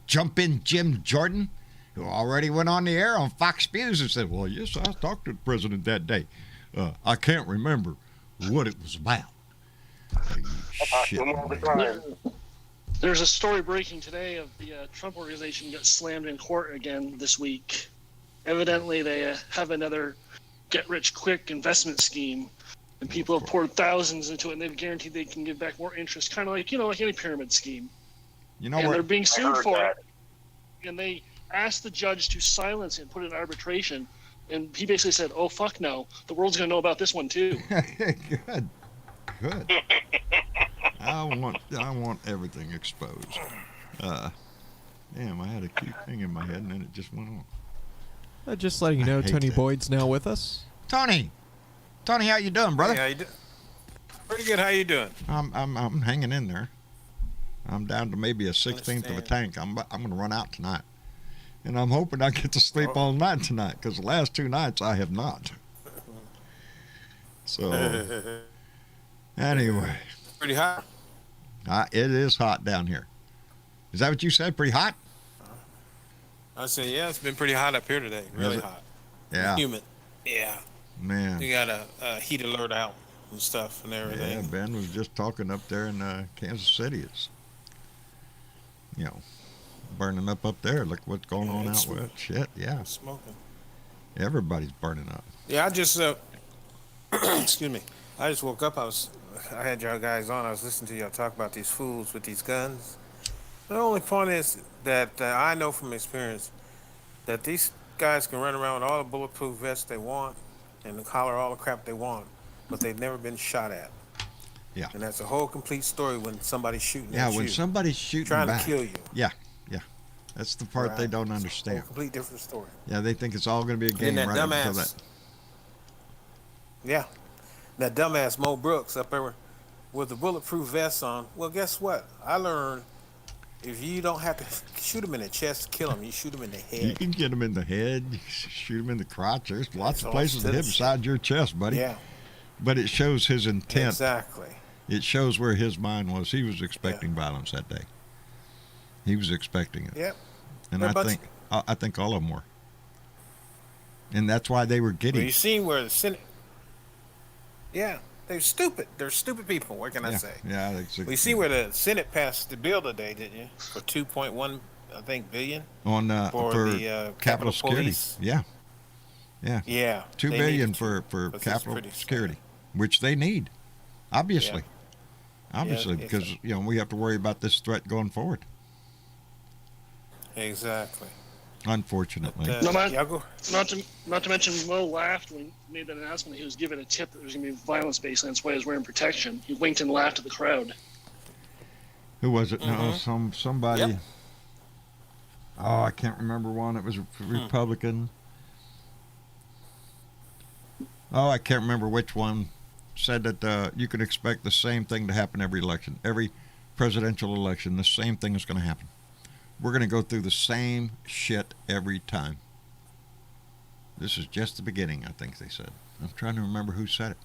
Jump In Jim Jordan, who already went on the air on Fox News and said, "Well, yes, I talked to the president that day. I can't remember what it was about." Shit, there's a story breaking today of the Trump organization got slammed in court again this week. Evidently, they have another get-rich-quick investment scheme, and people have poured thousands into it, and they've guaranteed they can give back more interest, kind of like, like any pyramid scheme. You know, and they're being sued for it. And they asked the judge to silence it and put it in arbitration. And he basically said, "Oh, fuck no. The world's going to know about this one, too." Good. I want everything exposed. Damn, I had a cute thing in my head, and then it just went on. Just letting you know, Tony Boyd's now with us. Tony, how you doing, brother? Hey, how you doing? Pretty good. How you doing? I'm hanging in there. I'm down to maybe a 16th of a tank. I'm going to run out tonight. And I'm hoping I get to sleep all night tonight, because the last 2 nights I have not. So, anyway. Pretty hot. It is hot down here. Is that what you said? Pretty hot? I said, yeah, it's been pretty hot up here today. Really hot. Yeah. Humid. Yeah. Man. You got a heat alert out and stuff and everything. Yeah, Ben was just talking up there in Kansas City. It's, burning up there. Look what's going on out with shit. Yeah. Smoking. Everybody's burning up. Yeah, I just, excuse me. I just woke up. I had y'all guys on. I was listening to y'all talk about these fools with these guns. The only point is that I know from experience that these guys can run around with all the bulletproof vests they want and collar all the crap they want, but they've never been shot at. Yeah. And that's a whole complete story when somebody's shooting at you. Yeah, when somebody's shooting trying back. to kill you. Yeah. That's the part they don't understand. It's a complete different story. Yeah, they think it's all going to be a game that right up until dumbass. that. Yeah. That dumbass Mo Brooks up there with the bulletproof vest on. Well, guess what? I learned if you don't have to shoot him in the chest to kill him, you shoot him in the head. You can get him in the head, you shoot him in the crotch. There's lots of places to hit beside your chest, buddy. Yeah. But it shows his intent. Exactly. It shows where his mind was. He was expecting violence that day. He was expecting it. Yep. And I think all of them were. And that's why they were getting. Well, you seen where the Senate. Yeah. They're stupid. They're stupid people. What can I say? Yeah, that's We see where the Senate passed the bill today, didn't you? For 2.1, I think, billion on for the Capitol Security. Police. Yeah. Yeah. $2 billion for Capitol Security, which they need, obviously. Obviously, because we have to worry about this threat going forward. Exactly. Unfortunately. Not to mention, Mo laughed when he made that announcement. He was given a tip that there was going to be violence based on that's why he was wearing protection. He winked and laughed at the crowd. Who was it? No, somebody. Yep. Oh, I can't remember one. It was a Republican. Oh, I can't remember which one. Said that you can expect the same thing to happen every election, every presidential election. The same thing is going to happen. We're going to go through the same shit every time. This is just the beginning, I think they said. I'm trying to remember who said it.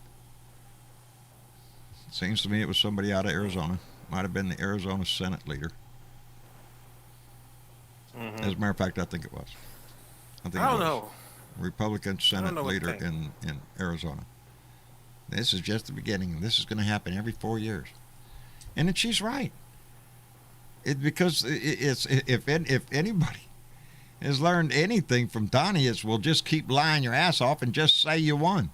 It seems to me it was somebody out of Arizona. Might have been the Arizona Senate leader. Mm-hmm. As a matter of fact, I think it was. I don't know. Republican Senate leader in Arizona. This is just the beginning. This is going to happen every 4 years. And then she's right. Because if anybody has learned anything from Donnie, it's, well, just keep lying your ass off and just say you won.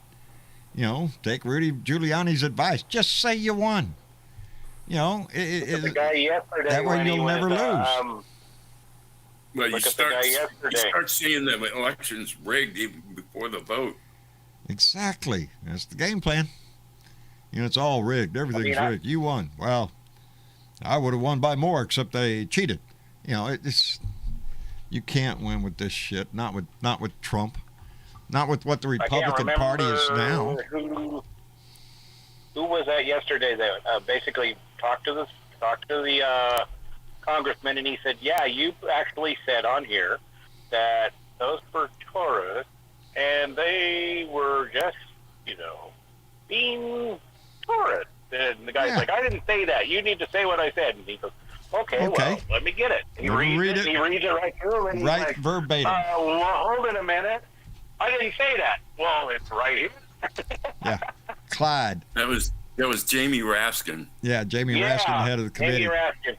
Take Rudy Giuliani's advice. Just say you won. The guy yesterday, that way you'll never lose. Well, you start seeing the elections rigged even before the vote. Exactly. That's the game plan. It's all rigged. Everything's rigged. You won. Well, I would have won by more, except they cheated. You can't win with this shit. Not with Trump. Not with what the Republican Party is now. Who was that yesterday that basically talked to the congressman, and he said, "Yeah, you actually said on here that those were tourists, and they were just, being tourists." And the guy's like, "I didn't say that. You need to say what I said." And he goes, Okay. Well, let me get it. He reads it right through, and he's like, verbatim. Well, hold it a minute. I didn't say that. Well, it's right here. Yeah, Clyde. That was Jamie Raskin. Yeah, Jamie Raskin, the head of the committee. Jamie Raskin.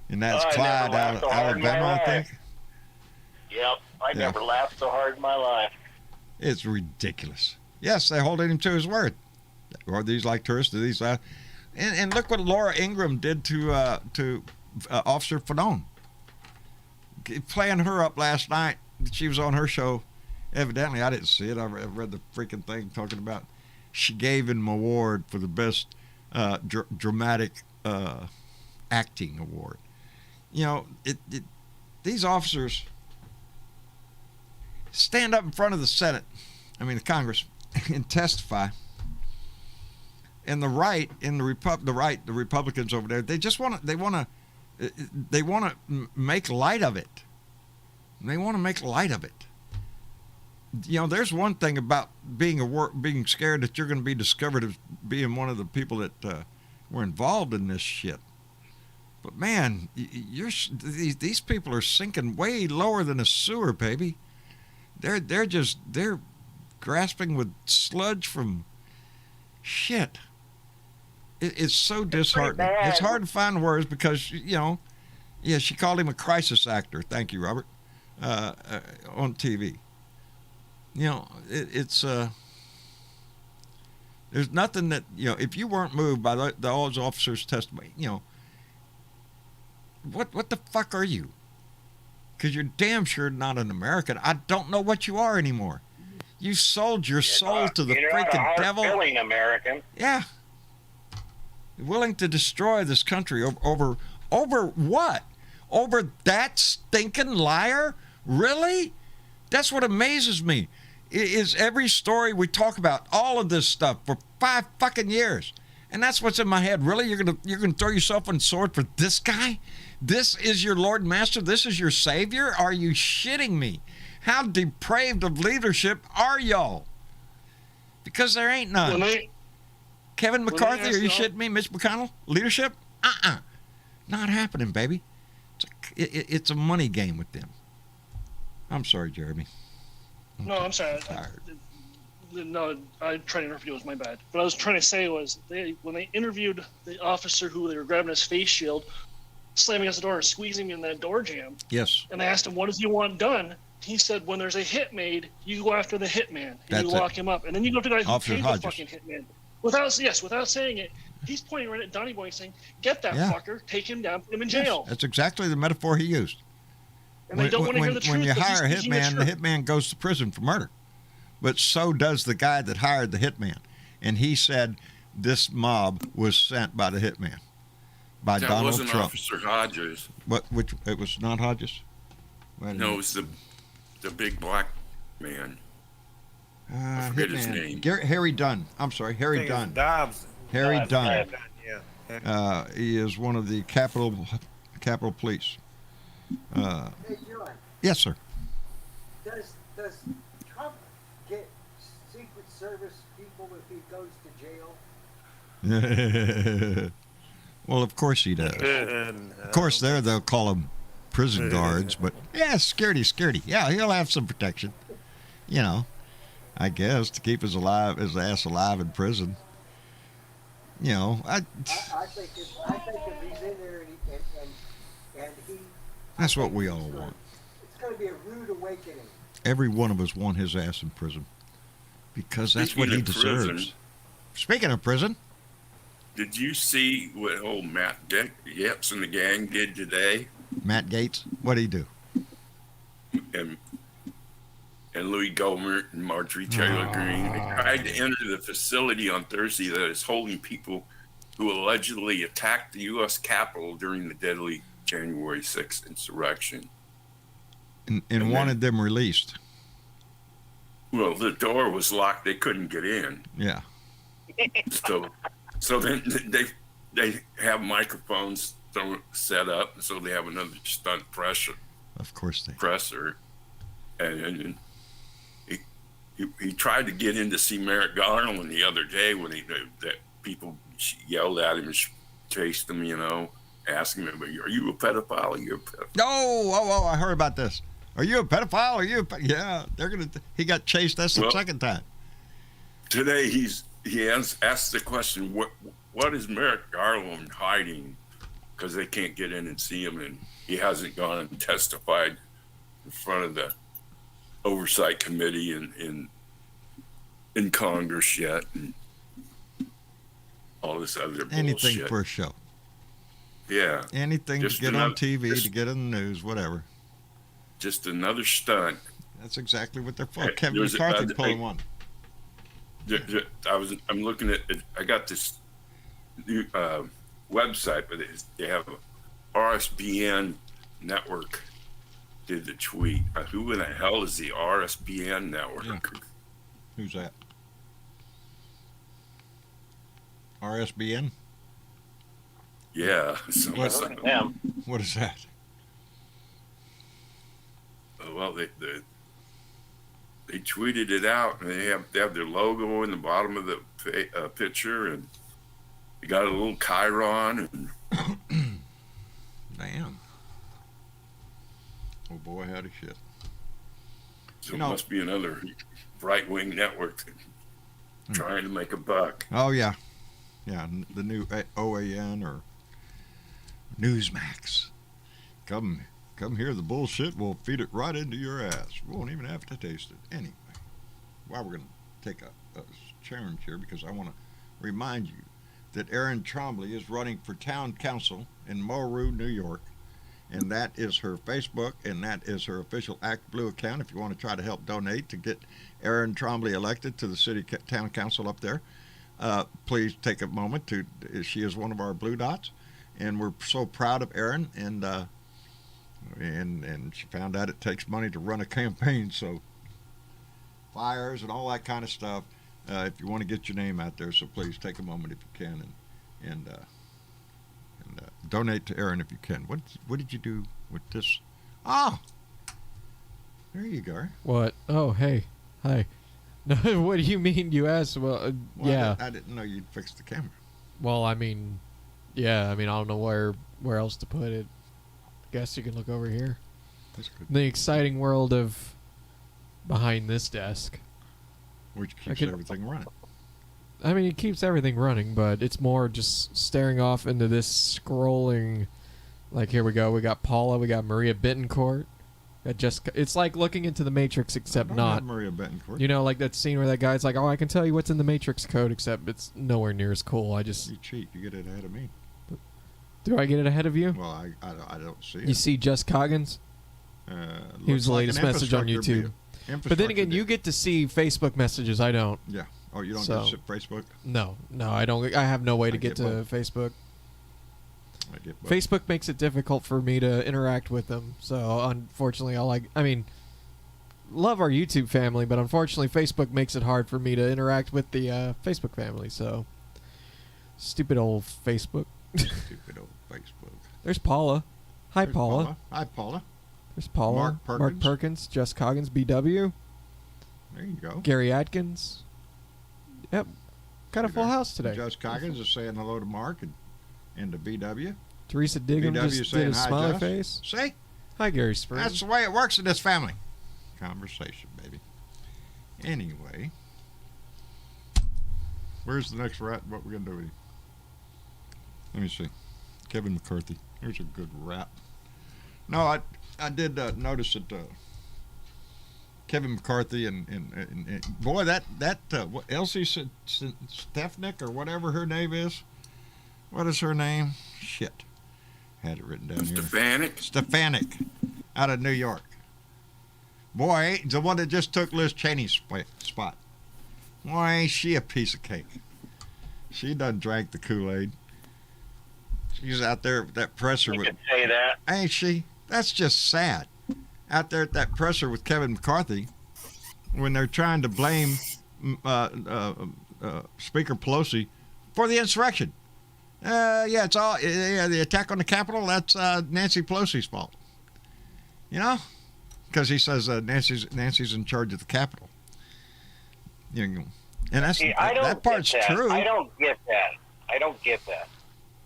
And that's Clyde out of Alabama, I think. Yep, I never laughed so hard in my life. It's ridiculous. Yes, they holding him to his word. Are these like tourists? Do these? And look what Laura Ingraham did to Officer Fadone. Playing her up last night. She was on her show. Evidently, I didn't see it. I read the freaking thing talking about. She gave him an award for the best dramatic acting award. These officers stand up in front of the Congress, and testify. And the right, the Republicans over there, they just want to make light of it. They want to make light of it. There's one thing about being scared that you're going to be discovered as being one of the people that were involved in this shit. But man, these people are sinking way lower than a sewer, baby. They're grasping with sludge from shit. It's so disheartening. It's hard to find words because she called him a crisis actor. Thank you, Robert. On TV. It's there's nothing that if you weren't moved by all those officers' testimony, what the fuck are you? Because you're damn sure not an American. I don't know what you are anymore. You sold your soul to the freaking devil. You're not a hard-feeling American. Yeah. Willing to destroy this country over what? Over that stinking liar? Really? That's what amazes me. Is every story we talk about, all of this stuff for 5 fucking years. And that's what's in my head. Really? You're gonna throw yourself on the sword for this guy? This is your Lord and Master? This is your Savior? Are you shitting me? How depraved of leadership are y'all? Because there ain't none. Kevin McCarthy, are you shitting me? Mitch McConnell? Leadership? Not happening, baby. It's a money game with them. I'm sorry, Jeremy. I'm sorry. No, I'm trying to interview. It was my bad. What I was trying to say was when they interviewed the officer who they were grabbing his face shield, slamming against the door and squeezing him in that door jam. Yes. And they asked him, "What does he want done?" He said, "When there's a hit made, you go after the hitman and you lock him up, and then you go to the guy who Officer paid Hodges. the fucking hitman." Without saying it, he's pointing right at Donnie Boy saying, "Get that fucker, take him down, put him in jail." That's exactly the metaphor he used. And they don't want to hear the truth. When you but he's hire a speaking hitman, the the truth. hitman goes to prison for murder. But so does the guy that hired the hitman. And he said this mob was sent by the hitman, by That Donald wasn't Trump. Officer Hodges. Which it was not Hodges? Wait a No, minute. it was the big black man. I forget his name. Harry Dunn. I'm sorry, I Harry think it's Dunn. Dobbs. Harry Dunn. Yeah. He is one of the Capitol Police. Hey, John, Yes, sir. does Trump get Secret Service people if he goes to jail? Well, of course he does. Of course, they'll call them prison guards, but yeah, security. Yeah, he'll have some protection. You know, I guess to keep his ass alive in prison. You know, I think if he's in there and he that's what we all want. it's going to be a rude awakening. Every one of us want his ass in prison because that's what he Speaking of deserves. prison. Speaking of prison, Did you see what old Matt Yaps and the gang did today? Matt Gaetz, what did he do? And Louis Gohmert and Marjorie Taylor Greene. They tried to enter the facility on Thursday that is holding people who allegedly attacked the U.S. Capitol during the deadly January 6th insurrection. And wanted them released. Well, the door was locked; they couldn't get in. Yeah. So then they have microphones set up, so they have another stunt presser, Of course they. and he tried to get in to see Merrick Garland the other day when that people yelled at him and chased him, asking him, "Are you a pedophile? Are you a pedophile?" Oh, I heard about this. Are you a pedophile? Yeah, he got chased. That's the second time. Today he has asked the question, what is Merrick Garland hiding? Because they can't get in and see him, and he hasn't gone and testified in front of the oversight committee in Congress yet, and all this other bullshit. Anything for a show. Yeah. Anything Just to get on TV, just- to get in the news, whatever. Just another stunt. That's exactly what they're for. Hey, Kevin there's McCarthy pulling one. I'm looking at it. I got this new website, but they have a RSBN network did the tweet. Who in the hell is the RSBN network? Yeah. Who's that? RSBN? Yeah. What is that? Well, they tweeted it out, and they have their logo in the bottom of the picture, and they got a little chyron. And Damn. Oh boy, howdy shit. so it must be another right-wing network trying to make a buck. Oh yeah, the new OAN or Newsmax. Come here, the bullshit. We'll feed it right into your ass. We won't even have to taste it anyway. Well, we're gonna take a challenge here because I want to remind you that Erin Trombley is running for town council in Morrow, New York, and that is her Facebook and that is her official Act Blue account. If you want to try to help donate to get Erin Trombley elected to the town council up there, please take a moment to. She is one of our Blue Dots, and we're so proud of Erin. And she found out it takes money to run a campaign, so flyers and all that kind of stuff. If you want to get your name out there, so please take a moment if you can and donate to Erin if you can. What did you do with this? Ah, there you go. What? Oh, hey, hi. No, what do you mean? You asked. Well, yeah. I didn't know you'd fix the camera. Well, I mean, yeah. I mean, I don't know where else to put it. Guess you can look over here. That's good. The exciting world of behind this desk. which keeps everything running. I mean, it keeps everything running, but it's more just staring off into this scrolling. Like, here we go. We got Paula. We got Maria Bittencourt. It's like looking into the Matrix, except not. Maria Bittencourt. You know, like that scene where that guy's like, "Oh, I can tell you what's in the Matrix code," except it's nowhere near as cool. You cheat. You get it ahead of me. Do I get it ahead of you? Well, I don't see it. You see Just Coggins? He was the latest message on YouTube. But then again, you get to see Facebook messages. I don't. Yeah. Oh, you don't get to see Facebook? No, I don't. I have no way to get to Facebook. I get both. Facebook makes it difficult for me to interact with them. So unfortunately, love our YouTube family, but unfortunately, Facebook makes it hard for me to interact with the Facebook family. So stupid old Facebook. Stupid old Facebook. There's Paula. Hi, Paula. Hi, Paula. There's Paula. Mark Perkins. Just Coggins, BW. There you go. Gary Atkins. Yep. Got a full house today. Just Coggins is saying hello to Mark and to BW. Teresa Diggum just did a smiley Josh. face. See? Hi, Gary Springs. That's the way it works in this family. Conversation, baby. Anyway. Where's the next rat? What we're going to do with him? Let me see. Kevin McCarthy. There's a good rap. No, I did notice that Kevin McCarthy and boy, that what, Elsie Stefnik or whatever her name is. What is her name? Shit. Had it written down here. Stefanik out of New York. Boy, the one that just took Liz Cheney's spot. Boy, ain't she a piece of cake. She done drank the Kool-Aid. She's out there at that presser You with... could say that. Ain't she? That's just sad. Out there at that presser with Kevin McCarthy when they're trying to blame Speaker Pelosi for the insurrection. The attack on the Capitol, that's Nancy Pelosi's fault. You know? Because he says Nancy's in charge of the Capitol. You know, and that part's true. I don't get that.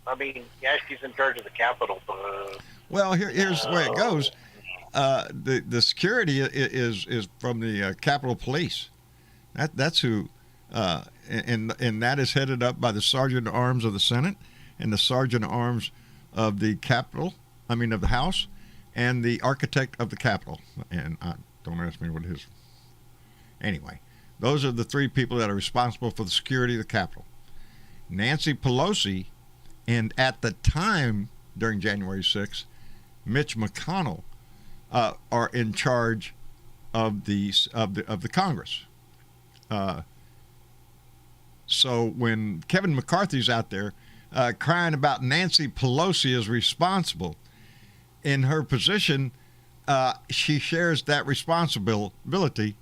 I mean, yeah, she's in charge of the Capitol, but... Well, here's the way it goes. The security is from the Capitol Police. That's who, and that is headed up by the Sergeant at Arms of the Senate and the Sergeant at Arms of the of the House, and the Architect of the Capitol. And don't ask me what his. Anyway, those are the three people that are responsible for the security of the Capitol. Nancy Pelosi, and at the time during January 6th, Mitch McConnell are in charge of the Congress. So when Kevin McCarthy's out there crying about Nancy Pelosi is responsible, in her position, she shares that responsibility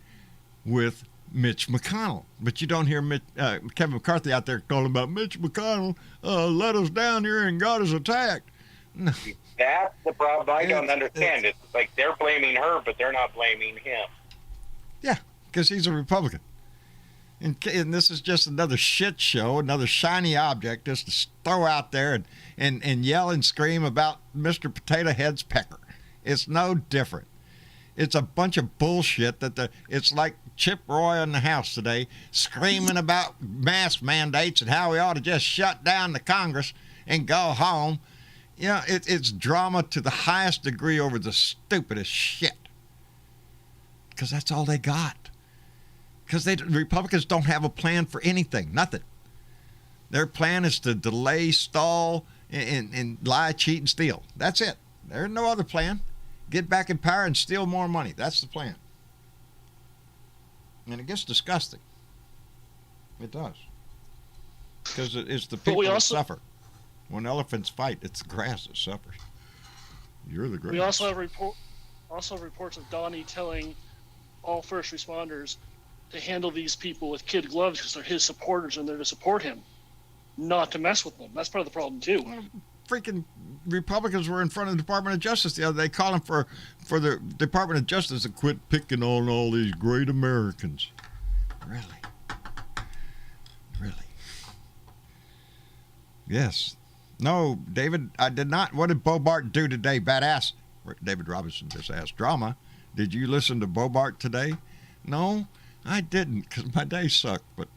with Mitch McConnell. But you don't hear Kevin McCarthy out there calling about Mitch McConnell let us down here and got us attacked. No. That's the problem I don't understand. It's like they're blaming her, but they're not blaming him. Yeah, because he's a Republican. And this is just another shit show, another shiny object just to throw out there and yell and scream about Mr. Potato Head's pecker. It's no different. It's a bunch of bullshit it's like Chip Roy in the House today screaming about mask mandates and how we ought to just shut down the Congress and go home. You know, it's drama to the highest degree over the stupidest shit. Because that's all they got. Because Republicans don't have a plan for anything, nothing. Their plan is to delay, stall, and lie, cheat, and steal. That's it. There's no other plan. Get back in power and steal more money. That's the plan. And it gets disgusting. It does. Because it's the people that suffer. When elephants fight, it's the grass that suffers. You're the grass. We also have reports of Donnie telling all first responders to handle these people with kid gloves because they're his supporters and they're to support him, not to mess with them. That's part of the problem too. Well, freaking Republicans were in front of the Department of Justice the other day calling for the Department of Justice to quit picking on all these great Americans. Really? Yes. No, David, I did not. What did Bobart do today? Badass. David Robinson just asked. Drama. Did you listen to Bobart today? No. I didn't, because my day sucked, but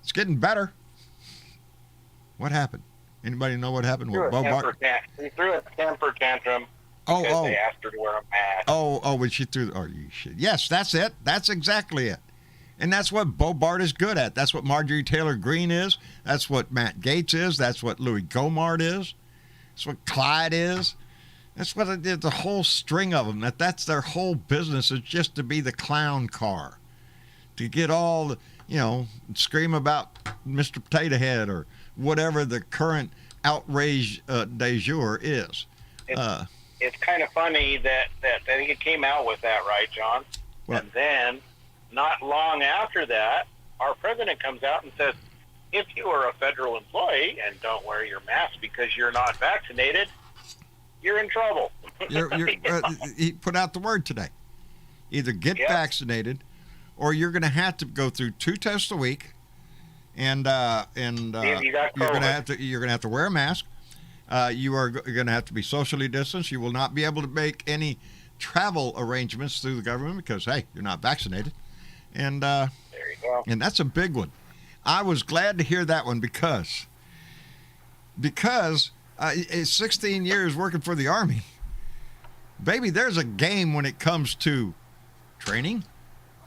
it's getting better. What happened? Anybody know what happened with Bo Bart? He threw a temper tantrum because they asked her to wear a mask. When she threw. Oh, you shit. Yes, that's it. That's exactly it. And that's what Bo Bart is good at. That's what Marjorie Taylor Greene is. That's what Matt Gaetz is. That's what Louis Gohmert is. That's what Clyde is. That's what it is, the whole string of them. That's their whole business, is just to be the clown car. To get all, scream about Mr. Potato Head or whatever the current outrage de jour is. It's kind of funny that he came out with that, right, John? What? And then, not long after that, our president comes out and says, if you are a federal employee and don't wear your mask because you're not vaccinated, you're in trouble. He put out the word today. Either get vaccinated, or you're going to have to go through 2 tests a week, and you're going to have to wear a mask. You are going to have to be socially distanced. You will not be able to make any travel arrangements through the government because, hey, you're not vaccinated. And there you go. And that's a big one. I was glad to hear that one because 16 years working for the Army, baby, there's a game when it comes to training.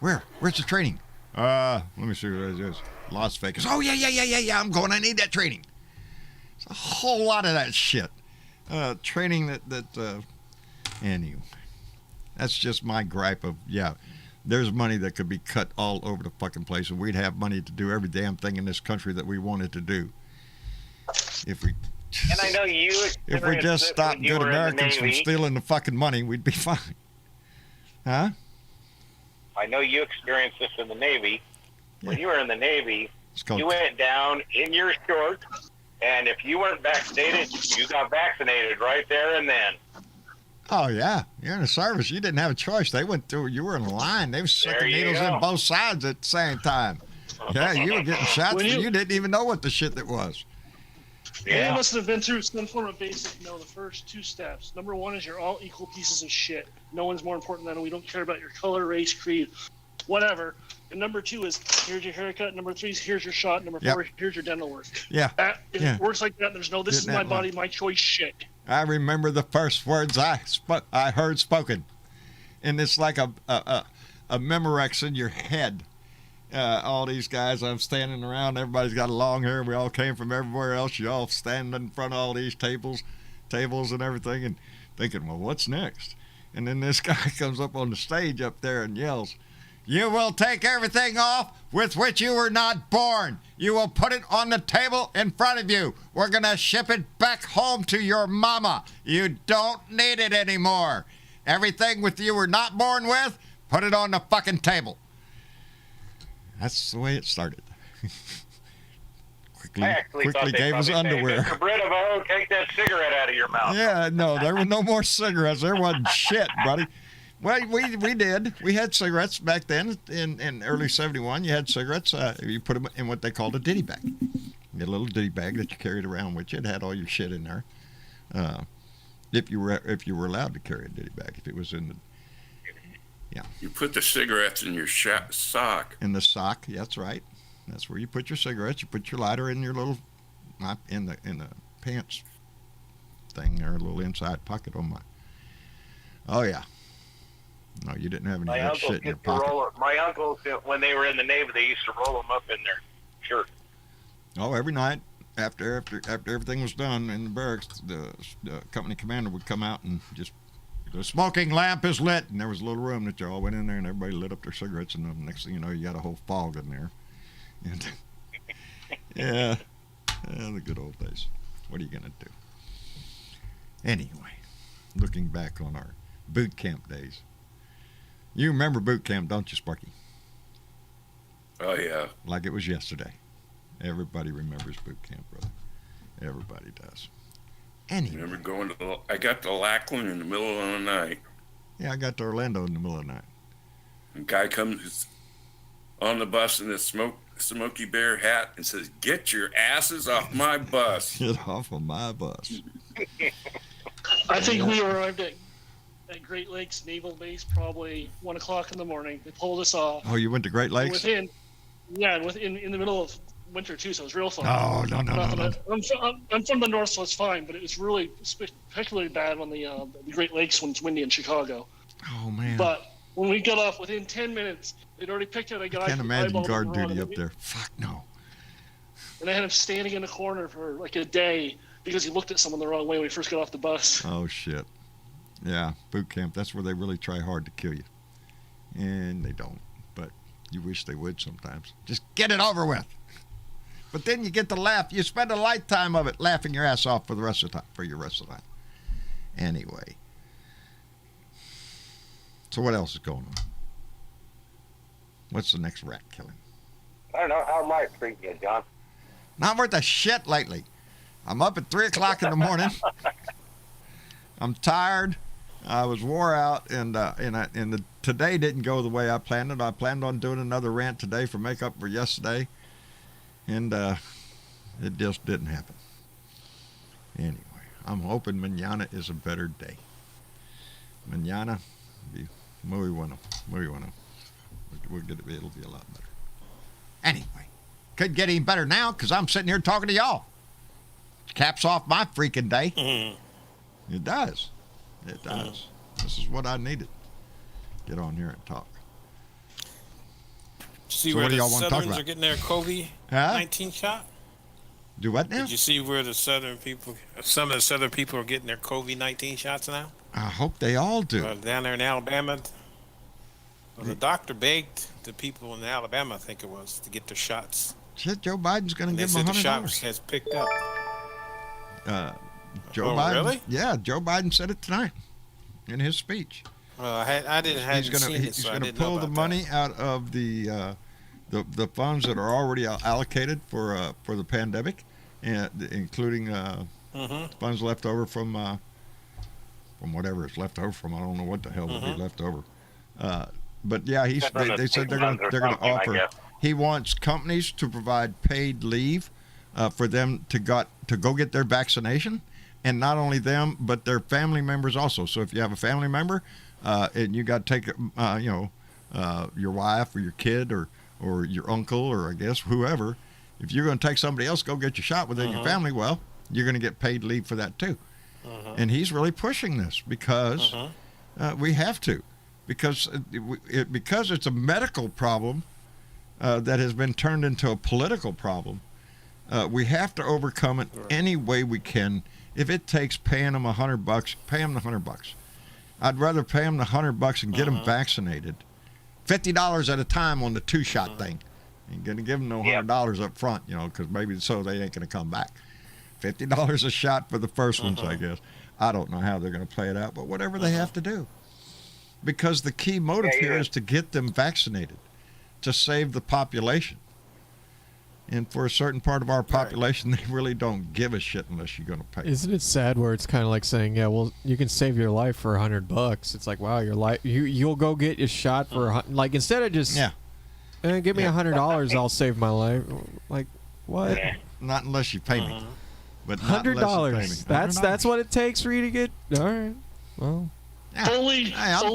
Where's the training? Let me see what it is. Las Vegas. Oh, yeah, I'm going. I need that training. It's a whole lot of that shit. Training anyway. That's just my gripe of, there's money that could be cut all over the fucking place, and we'd have money to do every damn thing in this country that we wanted to do. If we just stopped good Americans from stealing the fucking money, we'd be fine. Huh? I know you experienced this in the Navy. When you were in the Navy, you went down in your shorts, and if you weren't vaccinated, you got vaccinated right there and then. Oh, yeah. You're in the service. You didn't have a choice. They went through. You were in line. They were sucking needles in both sides at the same time. Yeah, you were getting shots, but you didn't even know what the shit that was. Yeah. You must have been through some form of basic, the first 2 steps. Number 1 is you're all equal pieces of shit. No one's more important than we don't care about your color, race, creed, whatever. And number 2 is here's your haircut. Number 3 is here's your shot. Number 4, here's your dental work. Yeah. It works like that. There's no this is my body, my choice shit. I remember the first words I heard spoken, and it's like a Memorex in your head. All these guys, I'm standing around. Everybody's got long hair. We all came from everywhere else. You all standing in front of all these tables and everything, and thinking, well, what's next? And then this guy comes up on the stage up there and yells, "You will take everything off with which you were not born. You will put it on the table in front of you. We're going to ship it back home to your mama. You don't need it anymore. Everything with you were not born with, put it on the fucking table." That's the way it started. quickly gave us underwear. Mr. Britovo, take that cigarette out of your mouth. Yeah, no, there were no more cigarettes. There wasn't shit, buddy. Well, we did. We had cigarettes back then in early 71. You had cigarettes. You put them in what they called a ditty bag. You had a little ditty bag that you carried around with you. It had all your shit in there. If you were allowed to carry a ditty bag, if it was in the You put the cigarettes in your sock. In the sock, that's right. That's where you put your cigarettes. You put your lighter in your little, not in the pants thing there, a little inside pocket on my. Oh yeah. No, you didn't have any of that shit in your pocket. My uncles, when they were in the Navy, they used to roll them up in their shirt. Oh, every night after everything was done in the barracks, the company commander would come out and just, the smoking lamp is lit, and there was a little room that you all went in there, and everybody lit up their cigarettes, and the next thing you know, you got a whole fog in there. And yeah, the good old days. What are you gonna do? Anyway, looking back on our boot camp days. You remember boot camp, don't you, Sparky? Oh, yeah. Like it was yesterday. Everybody remembers boot camp, brother. Everybody does. Anyway. Remember I got to Lackland in the middle of the night. Yeah, I got to Orlando in the middle of the night. A guy comes on the bus in a Smokey Bear hat and says, "Get your asses off my bus." Get off of my bus. I think we arrived at at Great Lakes Naval Base, probably 1 o'clock in the morning. They pulled us off. Oh, you went to Great Lakes? And in the middle of winter too, so it was real fun. Oh, no. I'm from the north, so it's fine, but it was really particularly bad on the Great Lakes when it's windy in Chicago. Oh, man. But when we got off, within 10 minutes, they'd already picked out a guy. I can't imagine eyeballed guard him duty wrong, up there. Fuck no. And I had him standing in a corner for like a day because he looked at someone the wrong way when we first got off the bus. Oh, shit. Yeah, boot camp, that's where they really try hard to kill you. And they don't. But you wish they would sometimes. Just get it over with. But then you get to laugh. You spend a lifetime of it laughing your ass off for the rest of the time. For your rest of the time. Anyway. So what else is going on? What's the next rat killing? I don't know. How life treating you, John? Not worth a shit lately. I'm up at 3 o'clock in the morning. I'm tired. I was wore out, and today didn't go the way I planned it. I planned on doing another rant today for make up for yesterday, and it just didn't happen. Anyway, I'm hoping mañana is a better day. Mañana, muy bueno. We'll get it. It'll be a lot better. Anyway, couldn't get any better now because I'm sitting here talking to y'all. Caps off my freaking day. It does. It does. This is what I needed. Get on here and talk. See So where what do the y'all want to talk Southerns about? are getting their COVID-19 shot? Do what now? Did you see where the Southern people, some of the Southern people are getting their COVID-19 shots now? I hope they all do. Down there in Alabama, the doctor begged the people in Alabama, I think it was, to get their shots. Shit, Joe Biden's going to And they give said them the shot $100. has picked up. Joe Oh, Biden. really? Yeah, Joe Biden said it tonight in his speech. Well, I hadn't seen it, so I didn't know pull the about money that. out of the funds that are already allocated for the pandemic, and including funds left over from whatever it's left over from. I don't know what the hell will be left over. But yeah, they said they're going to offer. He wants companies to provide paid leave for them to go get their vaccination, and not only them, but their family members also. So if you have a family member and you got to take, your wife or your kid or your uncle or I guess whoever, if you're going to take somebody else, go get your shot within your family. Well, you're going to get paid leave for that too. And he's really pushing this because we have to, because it's a medical problem that has been turned into a political problem. We have to overcome it any way we can. If it takes paying them $100, pay them the $100. I'd rather pay them the $100 and get them vaccinated. $50 at a time on the 2-shot thing. Ain't gonna give them no $100 up front, because maybe so they ain't gonna come back. $50 a shot for the first ones, I guess. I don't know how they're gonna play it out, but whatever they have to do, because the key motive here is to get them vaccinated, to save the population. And for a certain part of our population, they really don't give a shit unless you're going to pay. Isn't it sad where it's kind of like saying, yeah, well, you can save your life for $100. It's like, wow, your life, you'll go get your shot for like instead of just give me $100, I'll save my life. Like what? Not unless you pay me. But $100. That's what it takes for you to get. All right. Well, I'm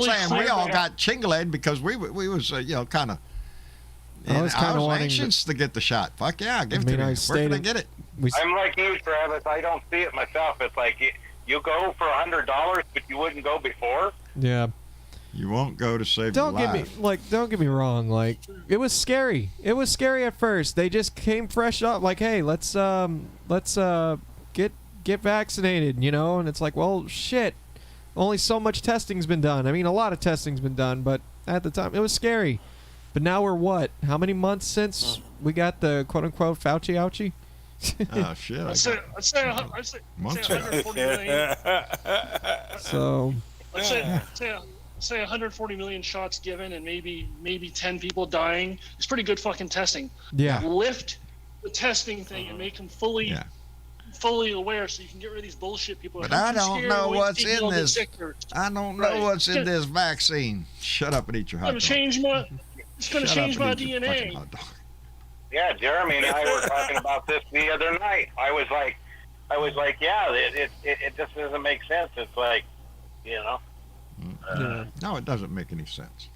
saying we all got chingalated because we was kind of. I was anxious to get the shot. Fuck yeah, give it to me. Where can I get it? I'm like you, Travis. I don't see it myself. It's like you go for $100, but you wouldn't go before. Yeah. You won't go to save your life. Don't get me wrong. Like it was scary. It was scary at first. They just came fresh up. Like, hey, let's get vaccinated. And it's like, well, shit. Only so much testing's been done. I mean, a lot of testing's been done, but at the time it was scary. But now we're what? How many months since we got the quote-unquote Fauci ouchie? Oh, shit. I'd say 140 million. So... Let's say 140 million shots given and maybe 10 people dying. It's pretty good fucking testing. Yeah. Lift the testing thing and make them fully aware so you can get rid of these bullshit people. But I don't know what's in this. I don't know what's in this vaccine. Shut up and eat your hot dog. It's going to change my DNA. Yeah, Jeremy and I were talking about this the other night. I was like, yeah, it just doesn't make sense. It's like, Yeah. No, it doesn't make any sense.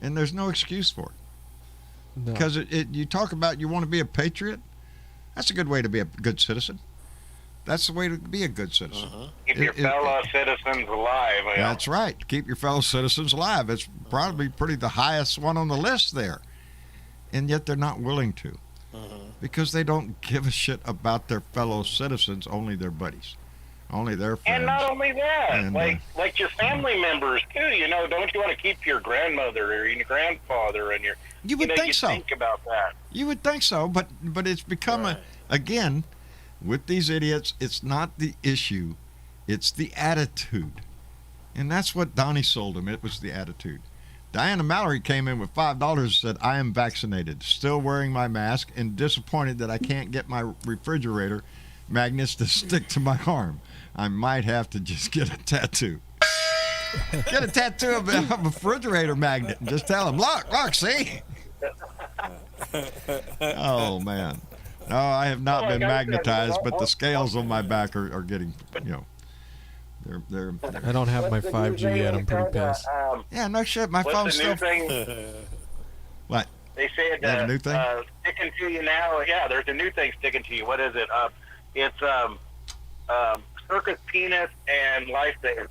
And there's no excuse for it. No. Because you talk about you want to be a patriot. That's a good way to be a good citizen. That's the way to be a good citizen. Keep your fellow citizens alive. You know? That's right. Keep your fellow citizens alive. It's probably pretty the highest one on the list there. And yet they're not willing to. Because they don't give a shit about their fellow citizens, only their buddies. Only their friends. And not only that, And, like your family members too. You know, don't you want to keep your grandmother or your grandfather and your? You would think so. Think about that. You would think so, but it's become again, with these idiots, it's not the issue, it's the attitude. And that's what Donnie sold him. It was the attitude. Diana Mallory came in with $5 and said, I am vaccinated, still wearing my mask, and disappointed that I can't get my refrigerator magnets to stick to my arm. I might have to just get a tattoo. Get a tattoo of a refrigerator magnet and just tell them, look, see? Oh, man. No, I have not been magnetized, but the scales on my back are getting, they're I don't have my 5G yet. I'm pretty pissed. yeah, no shit. My phone's What's the still. new thing? What? They said They have a new thing? sticking to you now. Yeah, there's a new thing sticking to you. What is it? It's circus penis and lifesaver.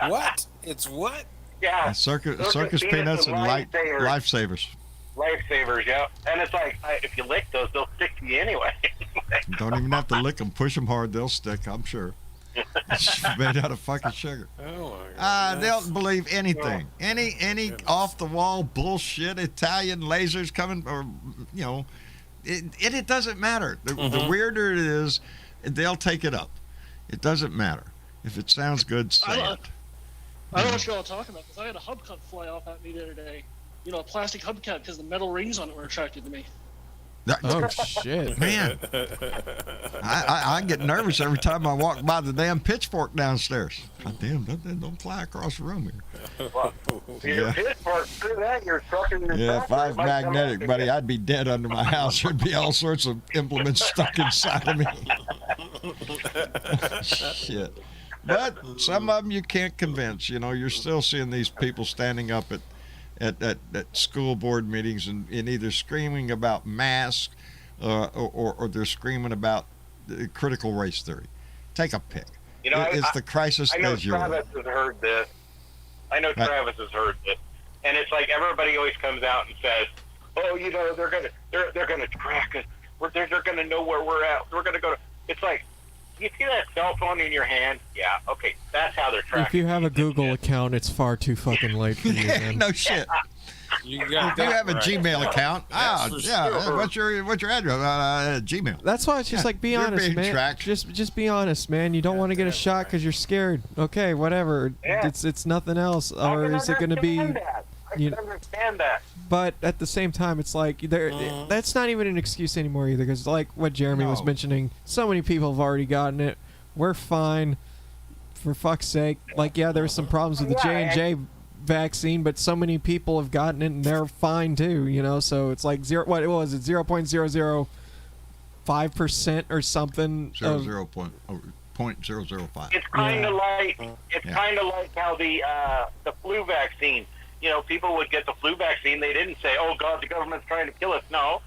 What? It's what? Yeah. Circus peanuts and lifesavers. Lifesavers, yeah. And it's like, if you lick those, they'll stick to you anyway. Don't even have to lick them. Push them hard, they'll stick. I'm sure. It's made out of fucking sugar. Oh my God. They'll believe anything. Any off the wall bullshit. Italian lasers coming, or it doesn't matter. The weirder it is, they'll take it up. It doesn't matter. If it sounds good, say it. I don't know what you're all talking about, because I had a hubcap fly off at me the other day. You know, a plastic hubcap, because the metal rings on it were attracted to me. Oh, shit. Man, I get nervous every time I walk by the damn pitchfork downstairs. God damn, don't fly across the room here. Well, your pitchfork, screw that, you're trucking your Yeah, if I was magnetic, buddy, I'd be dead under my house. There'd be all sorts of implements stuck inside of me. Shit. But some of them you can't convince. You're still seeing these people standing up at school board meetings and either screaming about masks or they're screaming about the critical race theory. Take a pick. It's the crisis I know as you're Travis has heard this. Travis has heard this. And it's like everybody always comes out and says, oh, they're gonna track us. They're gonna know where we're at. We're gonna go to. It's like, you see that cell phone in your hand? Yeah, okay, that's how they're tracking. If you have a Google account, it's far too fucking late for you, man. No shit. You If you have a Gmail account, what's your address? Gmail. That's why it's just like, be You're honest, being man. tracked. Just be honest, man. You don't want to get a shot because you're scared. Okay, whatever. Yeah. It's nothing else. I Or can is it going to be? understand that. I can understand that. But at the same time, it's like that's not even an excuse anymore either. Because like what Jeremy was mentioning, so many people have already gotten it. We're fine. For fuck's sake. Like, yeah, there's some problems with the J&J vaccine, but so many people have gotten it and they're fine too. So it's like what was it? 0.005% or something. 0.005. It's kind of like kind of like how the flu vaccine. People would get the flu vaccine. They didn't say, "Oh God, the government's trying to kill us." No,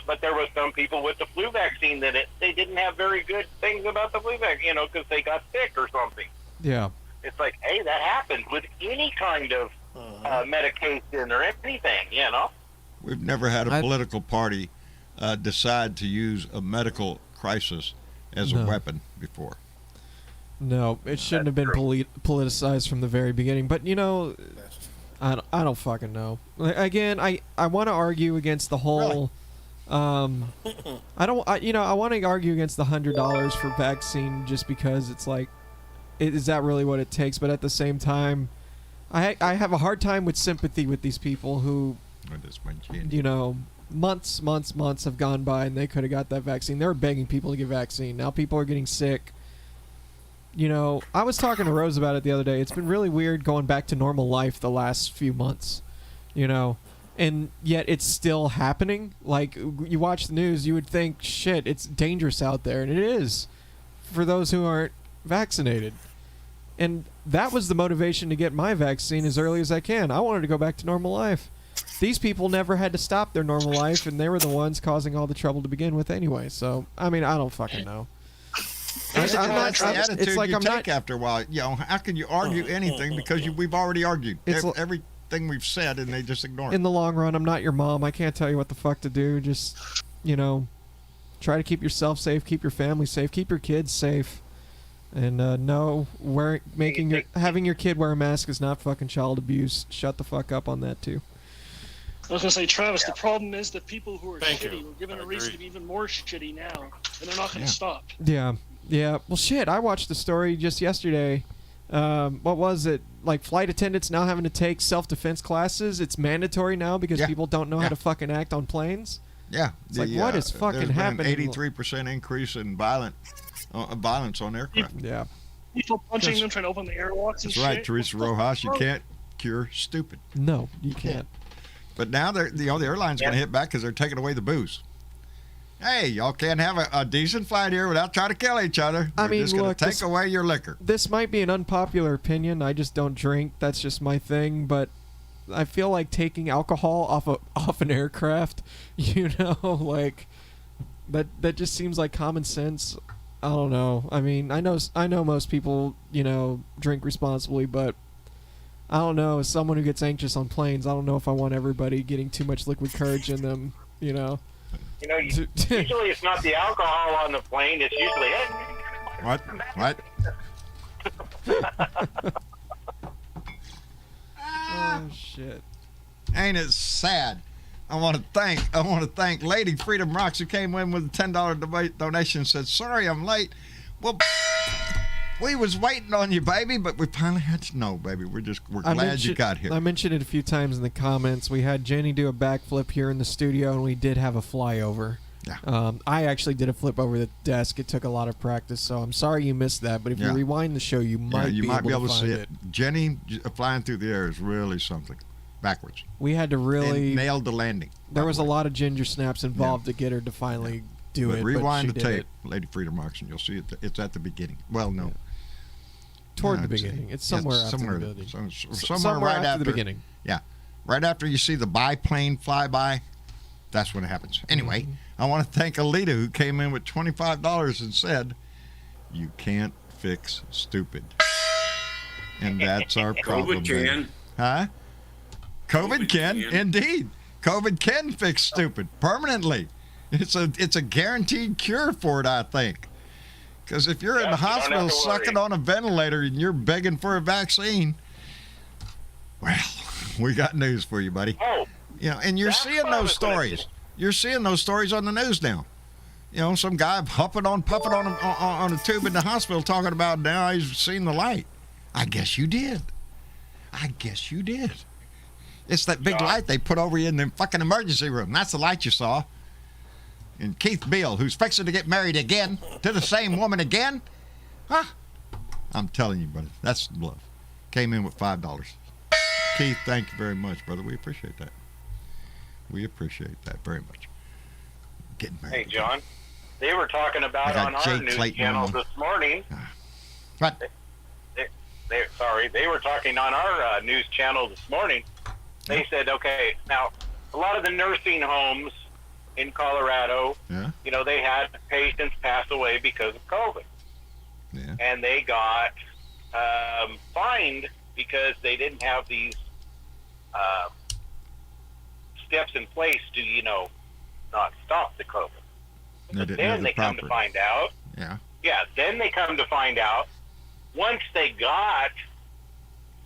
but there was some people with the flu vaccine that they didn't have very good things about the flu vaccine, because they got sick or something. Yeah. It's like, hey, that happens with any kind of medication or anything. We've never had a political party decide to use a medical crisis as a weapon before. No, it shouldn't have been politicized from the very beginning. But I don't fucking know. Again, I want to argue against the whole. I want to argue against the $100 for vaccine just because it's like, is that really what it takes? But at the same time, I have a hard time with sympathy with these people who, months have gone by and they could have got that vaccine. They were begging people to get vaccine. Now people are getting sick. I was talking to Rose about it the other day. It's been really weird going back to normal life the last few months, and yet it's still happening. Like, you watch the news, you would think, shit, it's dangerous out there, and it is for those who aren't vaccinated. And that was the motivation to get my vaccine as early as I can. I wanted to go back to normal life. These people never had to stop their normal life, and they were the ones causing all the trouble to begin with anyway. So, I mean, I don't fucking know. That's the attitude it's like you I'm take not, after a while. You know, how can you argue anything because we've already argued everything we've said, and they just ignore it. in the long run, I'm not your mom. I can't tell you what the fuck to do. Just, you know, try to keep yourself safe, keep your family safe, keep your kids safe. And having your kid wear a mask is not fucking child abuse. Shut the fuck up on that too. I was gonna say, Travis, the problem is the people who are shitty were given a reason to be even more shitty now, and they're not gonna stop. Yeah. Well, shit, I watched the story just yesterday. What was it? Like flight attendants now having to take self-defense classes. It's mandatory now because people don't know how to fucking act on planes. Yeah. It's like, what is fucking happening? There's been an 83% increase in violence on aircraft. Yeah. People punching them, trying to open the airlocks and That's right, shit. Teresa Rojas. You can't cure stupid. No, you can't. But now the airline's going to hit back because they're taking away the booze. Hey, y'all can't have a decent flight here without trying to kill each other. I mean, just going look, to take away your liquor. This might be an unpopular opinion. I just don't drink. That's just my thing. But I feel like taking alcohol off an aircraft, you know, like that just seems like common sense. I don't know. I mean, I know most people, you know, drink responsibly, but I don't know. As someone who gets anxious on planes, I don't know if I want everybody getting too much liquid courage in them, you know. You know, usually it's not the alcohol on the plane. It's usually What? Oh shit! Ain't it sad? I want to thank Lady Freedom Rocks who came in with a $10 donation and said, "Sorry, I'm late." Well, we was waiting on you, baby, but we finally had to know, baby. We're glad you got here. I mentioned it a few times in the comments. We had Jenny do a backflip here in the studio, and we did have a flyover. Yeah. I actually did a flip over the desk. It took a lot of practice, so I'm sorry you missed that. But if you rewind the show, you might be able to see it. Jenny flying through the air is really something. Backwards. We had to really and nailed the landing. There was a lot of ginger snaps involved to get her to finally do it. Rewind the tape, it. Lady Freedom Rocks, and you'll see it. It's at the beginning. Well, no. Toward the beginning. It's somewhere after the beginning. Somewhere right after the beginning. Yeah. Right after you see the biplane fly by, that's when it happens. Anyway, I want to thank Alita who came in with $25 and said, "You can't fix stupid." And that's our problem. COVID can. Huh? COVID can, indeed. COVID can fix stupid permanently. It's a guaranteed cure for it, I think. Because if you're in the hospital sucking on a ventilator and you're begging for a vaccine, well, we got news for you, buddy. Oh, you know, and you're seeing those stories. You're seeing those stories on the news now. You know, some guy puffing on a tube in the hospital talking about now he's seen the light. I guess you did. It's that big light they put over you in the fucking emergency room. That's the light you saw. And Keith Beale, who's fixing to get married again to the same woman again. Huh? I'm telling you, brother, that's love. Came in with $5. Keith, thank you very much, brother. We appreciate that. We appreciate that very much. Getting married. Hey, John, they were talking about on our news channel this morning. What? They were talking on our news channel this morning. They said, okay, now, a lot of the nursing homes in Colorado, you know, they had patients pass away because of COVID. Yeah. And they got fined because they didn't have these steps in place to, you know, not stop the COVID. Then they come to find out. Yeah, then they come to find out, once they got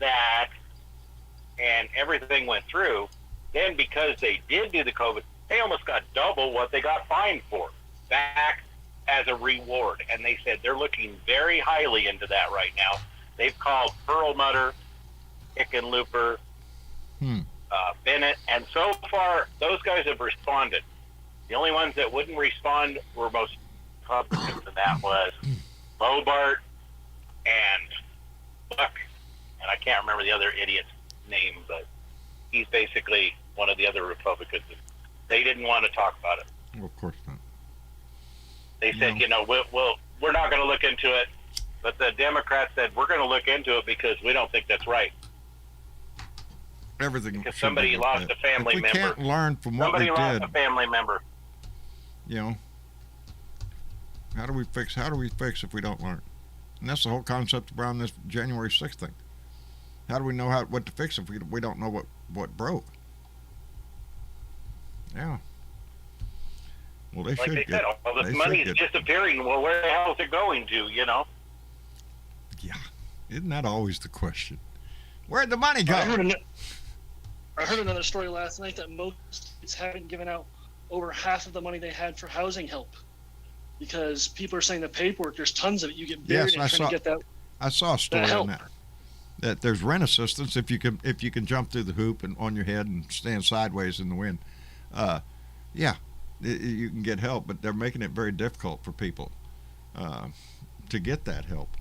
that and everything went through, then because they did do the COVID, they almost got double what they got fined for back as a reward. And they said they're looking very highly into that right now. They've called Perlmutter, Hickenlooper, Bennett, and so far those guys have responded. The only ones that wouldn't respond were most Republicans, and that was Bobart and Buck, and I can't remember the other idiot's name, but he's basically one of the other Republicans. They didn't want to talk about it. Well, of course not. They said, you know, we're not going to look into it. But the Democrats said, we're going to look into it because we don't think that's right. Everything. Because should somebody be looked lost at. a family if we member. can't learn from what Somebody we lost did, a family member. you know, how do we fix if we don't learn? And that's the whole concept around this January 6th thing. How do we know what to fix if we don't know what broke? Yeah. Well, they Like should they get. said, all this they money should is get- disappearing. Well, where the hell is it going to, you know? Yeah. Isn't that always the question? Where'd the money go? I heard another story last night that most states haven't given out over half of the money they had for housing help because people are saying the paperwork, there's tons of it. You get buried in trying to get that. I saw a story help. on that there's rent assistance if you can jump through the hoop and on your head and stand sideways in the wind. Yeah, you can get help, but they're making it very difficult for people to get that help.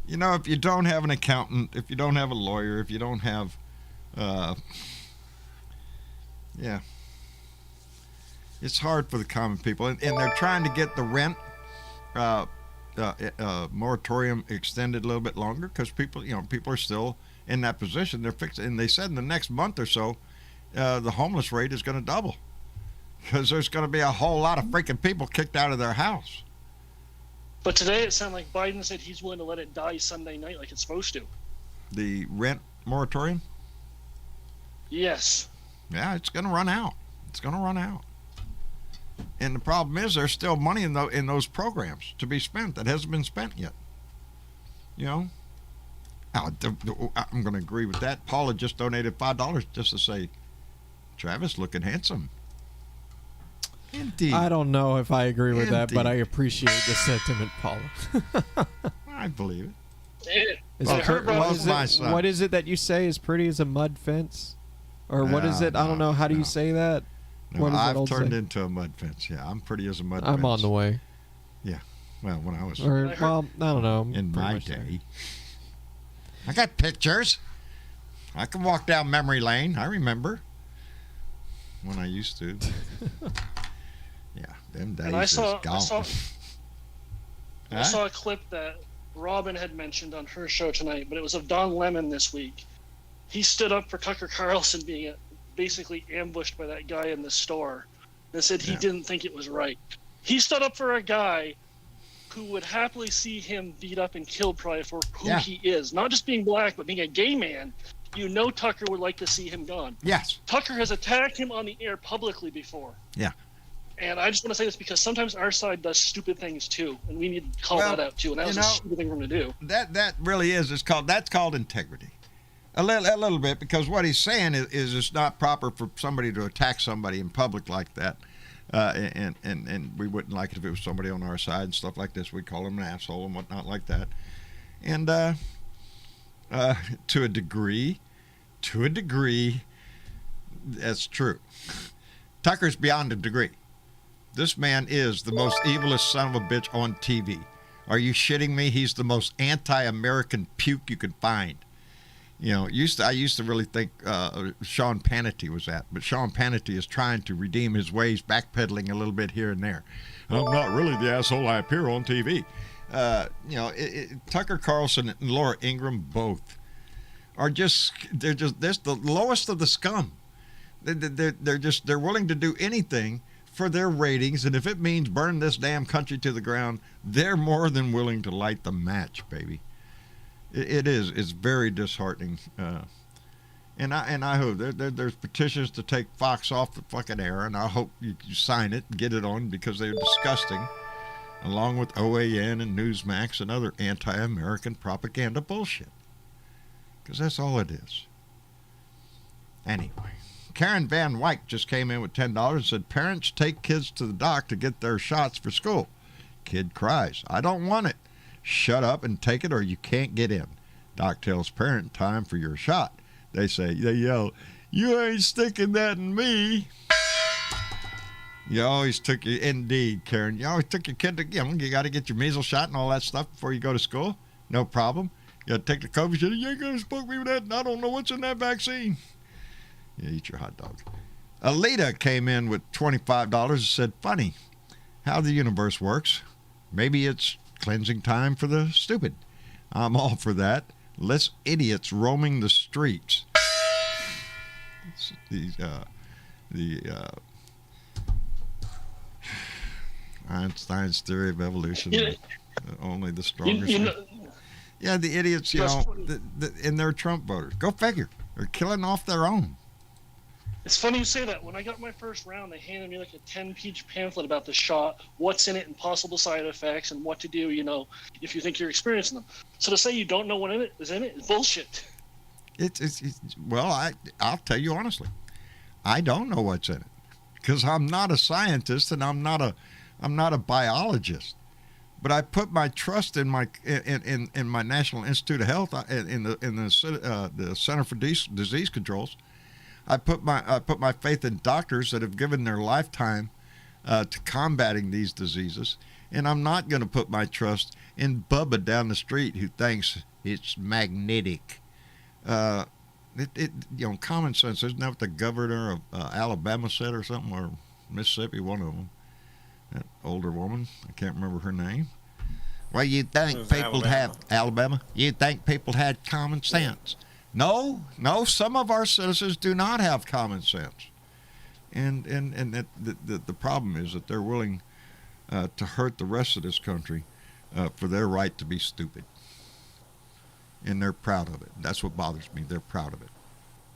You know, if you don't have an accountant, if you don't have a lawyer, if you don't have, yeah, it's hard for the common people, and they're trying to get the rent moratorium extended a little bit longer because people are still in that position. They're fixing, and they said in the next month or so, the homeless rate is going to double because there's going to be a whole lot of freaking people kicked out of their house. But today it sounded like Biden said he's willing to let it die Sunday night like it's supposed to. The rent moratorium? Yes. Yeah, it's going to run out. It's going to run out. And the problem is there's still money in those programs to be spent that hasn't been spent yet. You know? I'm going to agree with that. Paula just donated $5 just to say, Travis looking handsome. Indeed. I don't know if I agree with that, but I Indeed. appreciate the sentiment, Paula. I believe it. Is Well, it Kurt loves my son. what is it that you say is pretty as a mud fence? Or what is it? I don't know. How do you say that? No, What is that I've old turned saying? into a mud fence. Yeah, I'm pretty as a mud fence. I'm on the way. Yeah. Well, when I was Or, well, I don't know. I'm in pretty my much there. day. I got pictures. I can walk down memory lane. I remember when I used to. Yeah, them days And I is saw, gone. I saw a clip that Robin had mentioned on her show tonight, but it was of Don Lemon this week. He stood up for Tucker Carlson being basically ambushed by that guy in the store and said he didn't think it was right. He stood up for a guy who would happily see him beat up and killed probably for who he is. Not just being black, but being a gay man. You know Tucker would like to see him gone. Yes. Tucker has attacked him on the air publicly before. Yeah. And I just want to say this because sometimes our side does stupid things too, and we need to call that out too. And that was a stupid thing for him to do. That really is. That's called integrity. A little bit, because what he's saying is it's not proper for somebody to attack somebody in public like that. And we wouldn't like it if it was somebody on our side and stuff like this. We'd call him an asshole and whatnot like that. And to a degree, that's true. Tucker's beyond a degree. This man is the most evilest son of a bitch on TV. Are you shitting me? He's the most anti-American puke you could find. You know, I used to really think Sean Pannity was that, but Sean Pannity is trying to redeem his ways, backpedaling a little bit here and there. I'm not really the asshole I appear on TV. You know, Tucker Carlson and Laura Ingraham both are they're the lowest of the scum. They're willing to do anything for their ratings, and if it means burning this damn country to the ground, they're more than willing to light the match, baby. It's very disheartening, and I hope there's petitions to take Fox off the fucking air, and I hope you sign it and get it on because they're disgusting, along with OAN and Newsmax and other anti-American propaganda bullshit, because that's all it is. Anyway, Karen Van Wyck just came in with $10 and said, parents take kids to the doc to get their shots for school. Kid cries, I don't want it. Shut up and take it or you can't get in. Doc tells parent, time for your shot. They yell, you ain't sticking that in me. You always took your, indeed, Karen, you always took your kid to, you got to get your measles shot and all that stuff before you go to school. No problem. You got to take the COVID shot. You ain't going to smoke me with that, and I don't know what's in that vaccine. Yeah, eat your hot dog. Alita came in with $25 and said, funny how the universe works. Maybe it's cleansing time for the stupid. I'm all for that. Less idiots roaming the streets. Einstein's theory of evolution. Only the strongest. Yeah, the idiots, and they're Trump voters. Go figure. They're killing off their own. It's funny you say that. When I got my first round, they handed me like a 10-page pamphlet about the shot, what's in it and possible side effects, and what to do, if you think you're experiencing them. So to say you don't know what is in it is bullshit. I'll tell you honestly. I don't know what's in it because I'm not a scientist and I'm not a biologist. But I put my trust in my National Institute of Health, in the Center for Disease Controls. I put my faith in doctors that have given their lifetime to combating these diseases, and I'm not going to put my trust in Bubba down the street who thinks it's magnetic. Common sense. Isn't that what the governor of Alabama said or something, or Mississippi, one of them? That older woman, I can't remember her name. Well, you'd think people have Alabama. You'd think people had common sense. No, some of our citizens do not have common sense, and the problem is that they're willing to hurt the rest of this country for their right to be stupid, and they're proud of it. That's what bothers me. They're proud of it.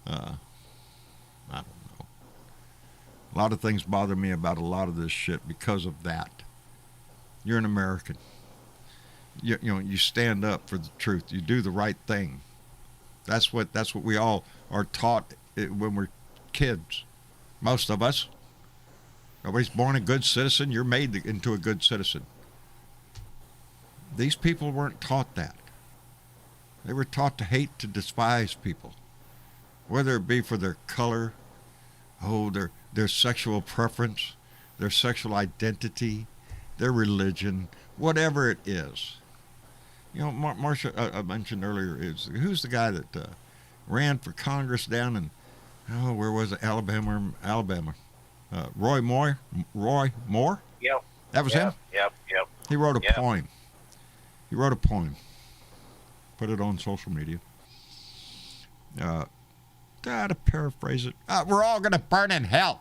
I don't know. A lot of things bother me about a lot of this shit because of that. You're an American. You stand up for the truth. You do the right thing. That's what we all are taught when we're kids. Most of us. Nobody's born a good citizen. You're made into a good citizen. These people weren't taught that. They were taught to hate, to despise people, whether it be for their color, their sexual preference, their sexual identity, their religion, whatever it is. Marcia, I mentioned earlier, who's the guy that ran for Congress down in, where was it, Alabama? Roy Moore? Yep. That was him? Yep. He wrote a poem. Put it on social media. To paraphrase it, we're all going to burn in hell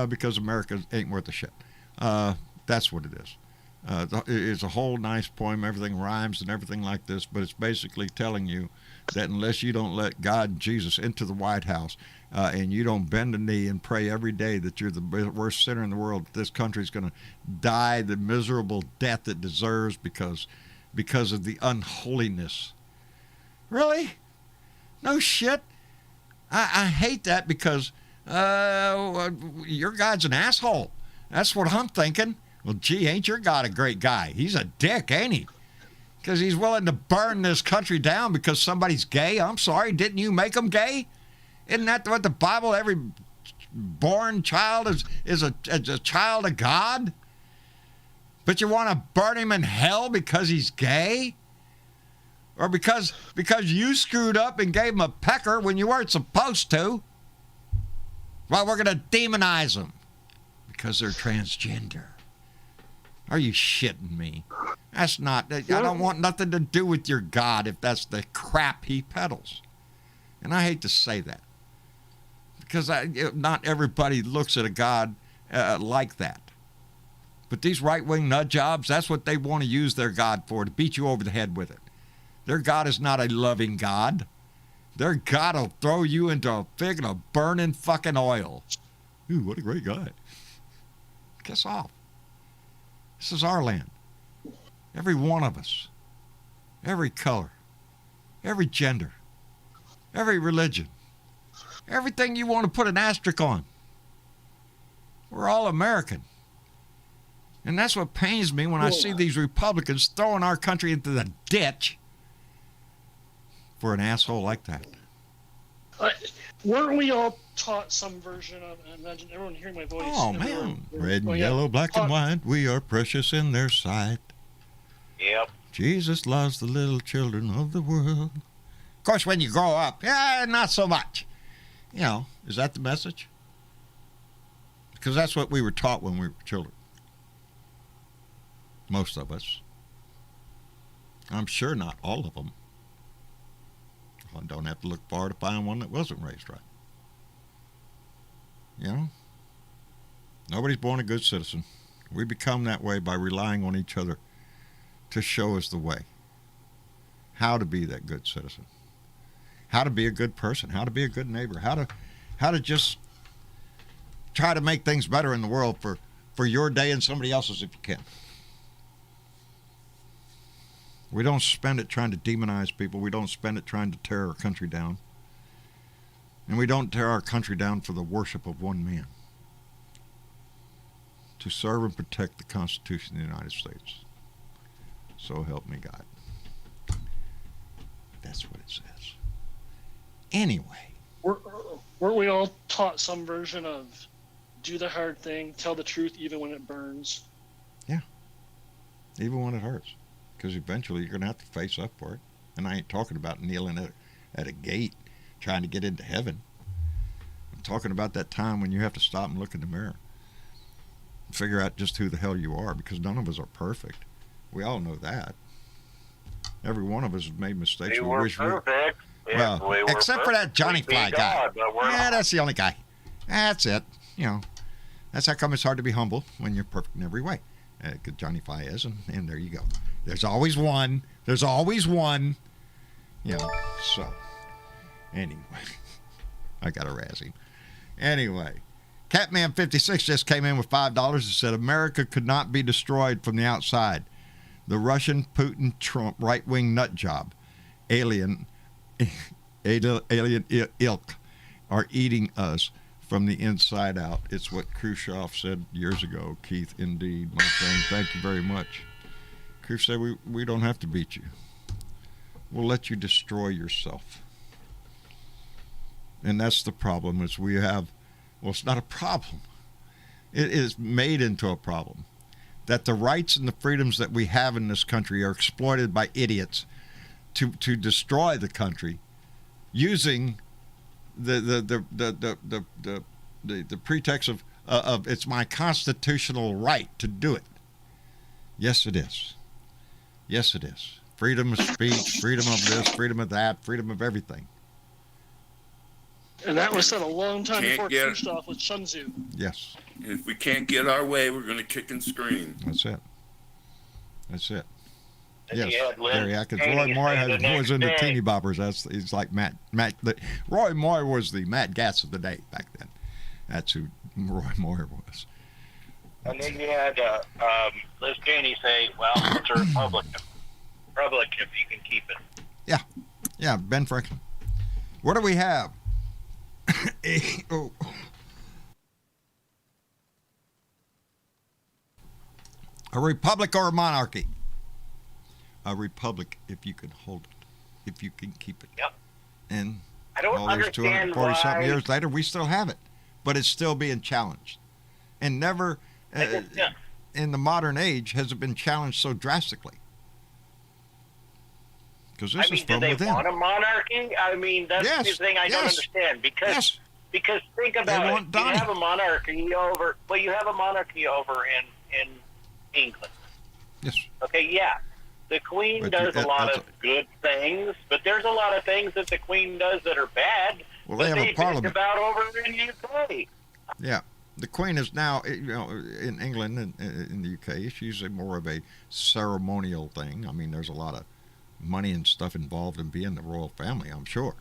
because America ain't worth a shit. That's what it is. It's a whole nice poem. Everything rhymes and everything like this, but it's basically telling you that unless you don't let God and Jesus into the White House and you don't bend a knee and pray every day that you're the worst sinner in the world, this country's going to die the miserable death it deserves because of the unholiness. Really? No shit. I hate that because your God's an asshole. That's what I'm thinking. Well, gee, ain't your God a great guy? He's a dick, ain't he? Because he's willing to burn this country down because somebody's gay. I'm sorry, didn't you make them gay? Isn't that what the Bible, every born child is a child of God? But you want to burn him in hell because he's gay? Or because you screwed up and gave him a pecker when you weren't supposed to? Well, we're going to demonize them because they're transgender. Are you shitting me? That's not, I don't want nothing to do with your God if that's the crap he peddles. And I hate to say that. Because not everybody looks at a God like that. But these right-wing nut jobs, that's what they want to use their God for, to beat you over the head with it. Their God is not a loving God. Their God will throw you into a fig of burning fucking oil. Ooh, what a great guy. Kiss off. This is our land. Every one of us. Every color. Every gender. Every religion. Everything you want to put an asterisk on. We're all American. And that's what pains me when I see these Republicans throwing our country into the ditch for an asshole like that. Weren't we all taught some version of, I imagine everyone hearing my voice. Oh, man. Red and yellow, black and white, we are precious in their sight. Yep. Jesus loves the little children of the world. Of course, when you grow up, not so much. Is that the message? Because that's what we were taught when we were children. Most of us. I'm sure not all of them. I don't have to look far to find one that wasn't raised right. You know? Nobody's born a good citizen. We become that way by relying on each other to show us the way. How to be that good citizen. How to be a good person. How to be a good neighbor. How to just try to make things better in the world for your day and somebody else's if you can. We don't spend it trying to demonize people. We don't spend it trying to tear our country down. And we don't tear our country down for the worship of one man. To serve and protect the Constitution of the United States. So help me God. That's what it says. Anyway. Weren't we all taught some version of do the hard thing, tell the truth even when it burns? Yeah. Even when it hurts. Because eventually you're going to have to face up for it. And I ain't talking about kneeling at a gate trying to get into heaven. I'm talking about that time when you have to stop and look in the mirror. And figure out just who the hell you are. Because none of us are perfect. We all know that. Every one of us has made mistakes. We were perfect. Well, except for that Johnny Fly guy. Yeah, that's the only guy. That's it. You know, that's how come it's hard to be humble when you're perfect in every way. Good Johnny Fly is, and there you go. There's always one. There's always one. You know, so, anyway. I got to razz him. Anyway, Catman56 just came in with $5 and said, America could not be destroyed from the outside. The Russian, Putin, Trump, right-wing nut job, alien ilk are eating us from the inside out. It's what Khrushchev said years ago. Keith, indeed, my friend, thank you very much. Khrushchev said, we don't have to beat you. We'll let you destroy yourself. And that's the problem is we have, well, it's not a problem. It is made into a problem. That the rights and the freedoms that we have in this country are exploited by idiots to destroy the country using the pretext of it's my constitutional right to do it. Yes, it is. Yes, it is. Freedom of speech, freedom of this, freedom of that, freedom of everything. And that was said a long time before Khrushchev with Sun Tzu. Yes. If we can't get our way, we're going to kick and scream. That's it. That's it. And Yes, Gary Atkins. Roy Moore was in the teeny boppers. He's like Matt. Roy Moore was the Matt Gatz of the day back then. That's who Roy Moore was. And then you had Liz Cheney say, well, it's a Republican. Republican if you can keep it. Yeah, Ben Franklin. What do we have? A republic or a monarchy? A republic if you can hold it, if you can keep it. Yep. And I don't all those understand 240-something years later, we still have it. But it's still being challenged. And never, in the modern age, has it been challenged so drastically. Because this is from do they within. want a monarchy? I mean, that's the thing I don't understand. Because think about it. You have a monarchy over. Well, you have a monarchy over in England. Yes. Okay. Yeah. The Queen does a lot of good things, but there's a lot of things that the Queen does that are bad. Well, they have a parliament. About over in the UK. Yeah. The Queen is now, in England and in the UK, it's usually more of a ceremonial thing. I mean, there's a lot of money and stuff involved in being the royal family, I'm sure.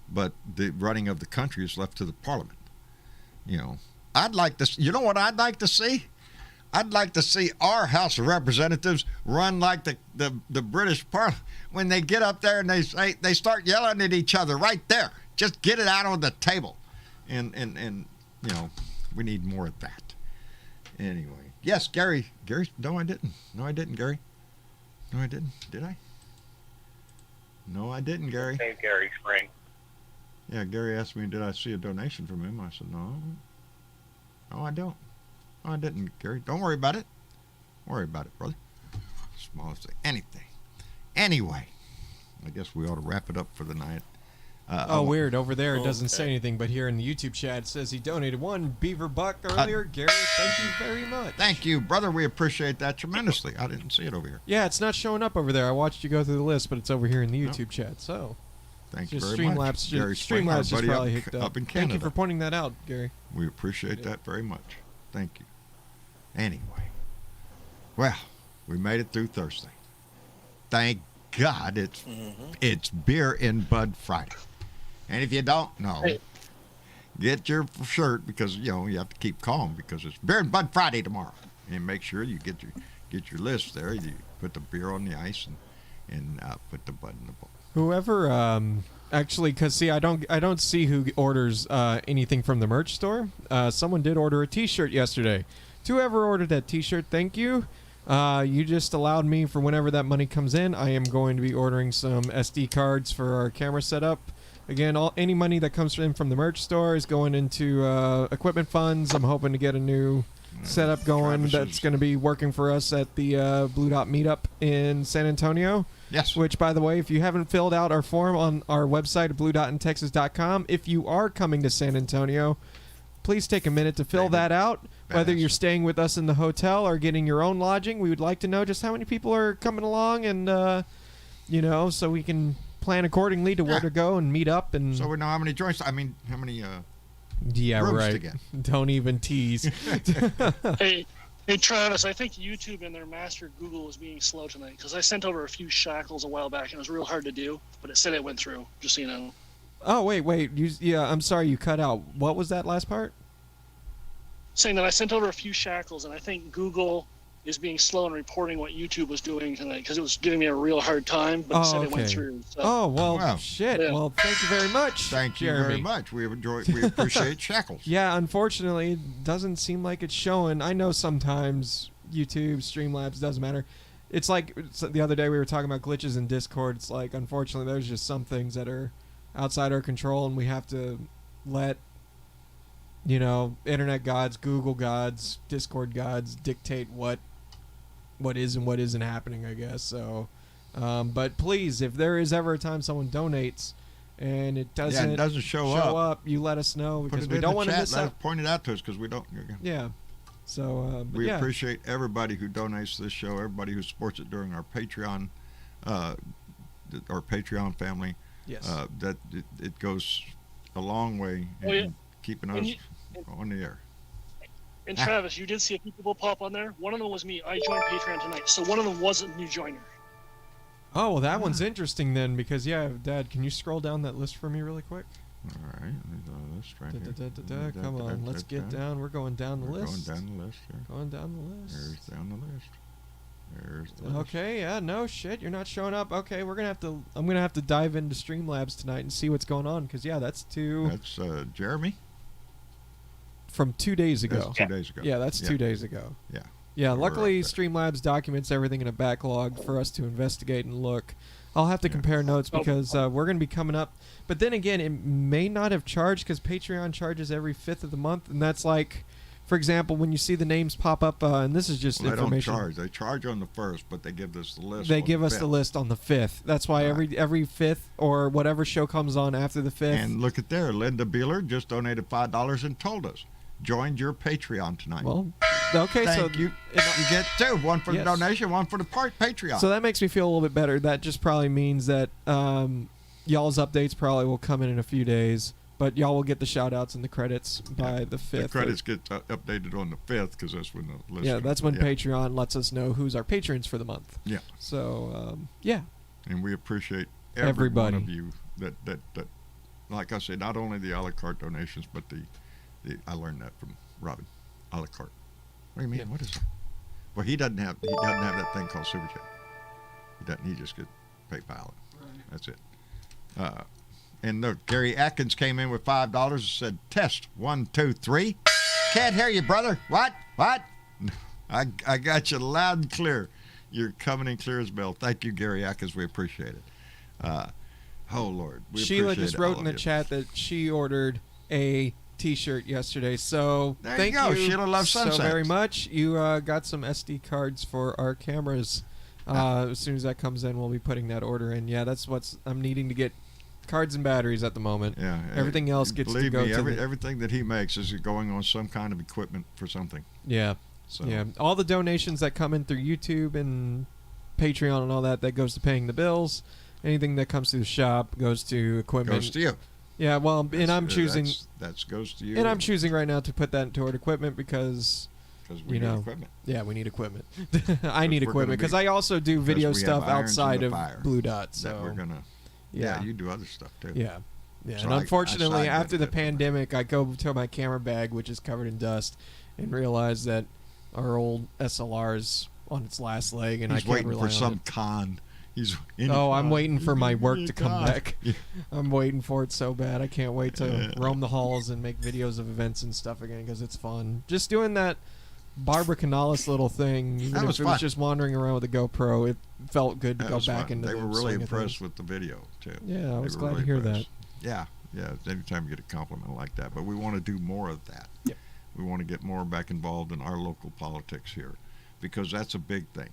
But the running of the country is left to the parliament. I'd like to, you know what I'd like to see? I'd like to see our House of Representatives run like the British Parliament. When they get up there and they start yelling at each other right there. Just get it out on the table. And we need more of that. Anyway. Yes, Gary. No, I didn't. Gary. No, I didn't. Did I? No, I didn't, Gary. Hey, Gary Spring. Yeah, Gary asked me, did I see a donation from him? I said, no. No, I don't. No, I didn't, Gary. Don't worry about it. Don't worry about it, brother. Smallest thing. Anything. Anyway, I guess we ought to wrap it up for the night. Weird. Over there, it doesn't say anything, but here in the YouTube chat, it says he donated 1 beaver buck earlier. Gary, thank you very much. Thank you, brother. We appreciate that tremendously. I didn't see it over here. Yeah, it's not showing up over there. I watched you go through the list, but it's over here in the YouTube chat. So, thank you very Streamlabs, much. Gary Spring, Streamlabs our just buddy probably hooked up in Canada. Thank you for pointing that out, Gary. We appreciate that very much. Thank you. Anyway, well, we made it through Thursday. Thank God it's Beer in Bud Friday. And if you don't know, get your shirt because you have to keep calm because it's Beer and Bud Friday tomorrow. And make sure you get your list there. You put the beer on the ice and put the bud in the bowl. Whoever actually, because see, I don't see who orders anything from the merch store. Someone did order a T-shirt yesterday. To whoever ordered that T-shirt, thank you. You just allowed me for whenever that money comes in. I am going to be ordering some SD cards for our camera setup. Again, any money that comes in from the merch store is going into equipment funds. I'm hoping to get a new setup going that's going to be working for us at the Blue Dot Meetup in San Antonio. Yes. Which, by the way, if you haven't filled out our form on our website at bluedotintexas.com, if you are coming to San Antonio, please take a minute to fill that out. Whether you're staying with us in the hotel or getting your own lodging, we would like to know just how many people are coming along and, so we can plan accordingly to where to go and meet up. And so we know how many joints, how many yeah, rooms right. to get. Don't even tease. Hey, Travis, I think YouTube and their master Google is being slow tonight because I sent over a few shackles a while back and it was real hard to do, but it said it went through, just so you know. Oh, wait. I'm sorry you cut out. What was that last part? Saying that I sent over a few shackles and I think Google is being slow in reporting what YouTube was doing tonight because it was giving me a real hard time, but it said it went through. So. Oh, well, shit. Yeah. Well, thank you very much. Thank you Jeremy. very much. We appreciate shackles. Yeah, unfortunately, it doesn't seem like it's showing. I know sometimes YouTube, Streamlabs, doesn't matter. It's like the other day we were talking about glitches in Discord. It's like, unfortunately, there's just some things that are outside our control, and we have to let, internet gods, Google gods, Discord gods dictate what is and what isn't happening, I guess. So, but please, if there is ever a time someone donates and it doesn't show up, you let us know because we don't want to miss out. Point it out to us because we don't. Yeah. So we appreciate everybody who donates to this show, everybody who supports it during our Patreon, family. Yes. That it goes a long way in keeping us on the air. And Travis, you did see a few people pop on there. One of them was me. I joined Patreon tonight, so one of them wasn't a new joiner. Oh, well, that one's interesting then, because Dad, can you scroll down that list for me really quick? All right, let's try here. Come on, let's get down. We're going down the list. Going down the list here. Going down the list. There's down the list. There's the list. Okay, yeah, no shit, you're not showing up. Okay, I'm gonna have to dive into Streamlabs tonight and see what's going on, because that's Jeremy. From 2 days ago. That's 2 days ago. Yeah, that's 2 days ago. Yeah. Yeah, luckily Streamlabs documents everything in a backlog for us to investigate and look. I'll have to compare notes because we're going to be coming up. But then again, it may not have charged because Patreon charges every 5th of the month. And that's like, for example, when you see the names pop up, and this is just information. They don't charge. They charge on the 1st, but they give us the list. They give us the list on the 5th. That's why every 5th or whatever show comes on after the 5th. And look at there. Linda Beeler just donated $5 and told us. Joined your Patreon tonight. Well, okay, Thank you. You get two. One for the donation, one for the Patreon. So that makes me feel a little bit better. That just probably means that y'all's updates probably will come in a few days, but y'all will get the shout-outs and the credits by the 5th. The credits get updated on the 5th because that's when the list. Yeah, that's when Patreon lets us know who's our patrons for the month. Yeah. So, And we appreciate everybody. One of you that, like I said, not only the a la carte donations, but I learned that from Robin. A la carte. What do you mean? Yeah. What is that? Well, he doesn't have that thing called Super Chat. He doesn't. He just gets PayPal. That's it. And look, Gary Atkins came in with $5 and said, "Test 1, 2, 3." Can't hear you, brother. What? I got you loud and clear. You're coming in clear as bell. Thank you, Gary Atkins. We appreciate it. Oh Lord. Sheila just wrote in the chat that she ordered a T-shirt yesterday, so thank you Sheila loves sunsets. So very much. You got some SD cards for our cameras. As soon as that comes in, we'll be putting that order in. Yeah, that's I'm needing to get cards and batteries at the moment. Yeah. Everything else gets to believe go me, to the, everything that he makes is going on some kind of equipment for something. yeah. So Yeah, all the donations that come in through YouTube and Patreon and all that goes to paying the bills. Anything that comes through the shop goes to equipment. goes to you. Yeah, well, and I'm choosing, That goes to you. and I'm choosing right now to put that toward equipment because we you know, need equipment. yeah, we need equipment. I need we're equipment gonna because be- I also do video we have stuff irons in outside the of fire Blue Dot. That So we're gonna. yeah. Yeah, you do other stuff too. Yeah. Yeah, So and I unfortunately, side after the benefit from that. pandemic, I go to my camera bag, which is covered in dust, and realize that our old SLR is on its last leg, and He's I can't waiting rely for on some it. con. He's I'm waiting for my work Any to come con. back. Yeah. I'm waiting for it so bad. I can't wait to roam the halls and make videos of events and stuff again because it's fun. Just doing that Barbara Canales little thing, even That if was it was fun. just wandering around with a GoPro, it felt good to That go was back fun. into They the were really swing of impressed things. with the video too. Yeah, I They was were glad really to hear impressed. that. Yeah, yeah. Anytime you get a compliment like that, but we want to do more of that. Yep. We want to get more back involved in our local politics here, because that's a big thing.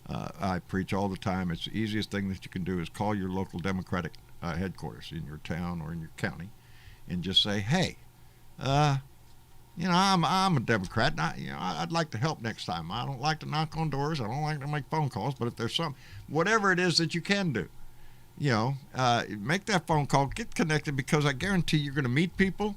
I preach all the time. It's the easiest thing that you can do is call your local Democratic headquarters in your town or in your county, and just say, "Hey, you know, I'm a Democrat. And I'd like to help next time. I don't like to knock on doors. I don't like to make phone calls. But if there's whatever it is that you can do, you know, make that phone call, get connected, because I guarantee you're going to meet people.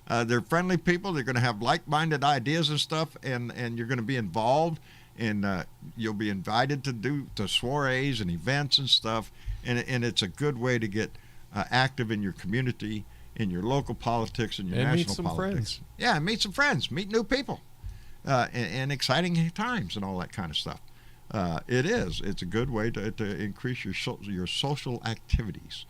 They're friendly people. They're going to have like-minded ideas and stuff, and you're going to be involved, and you'll be invited to soirees and events and stuff, and it's a good way to get active in your community, in your local politics, and your And meet national some politics. friends. Yeah, meet some friends, meet new people, and exciting times and all that kind of stuff. It's a good way to increase your social activities,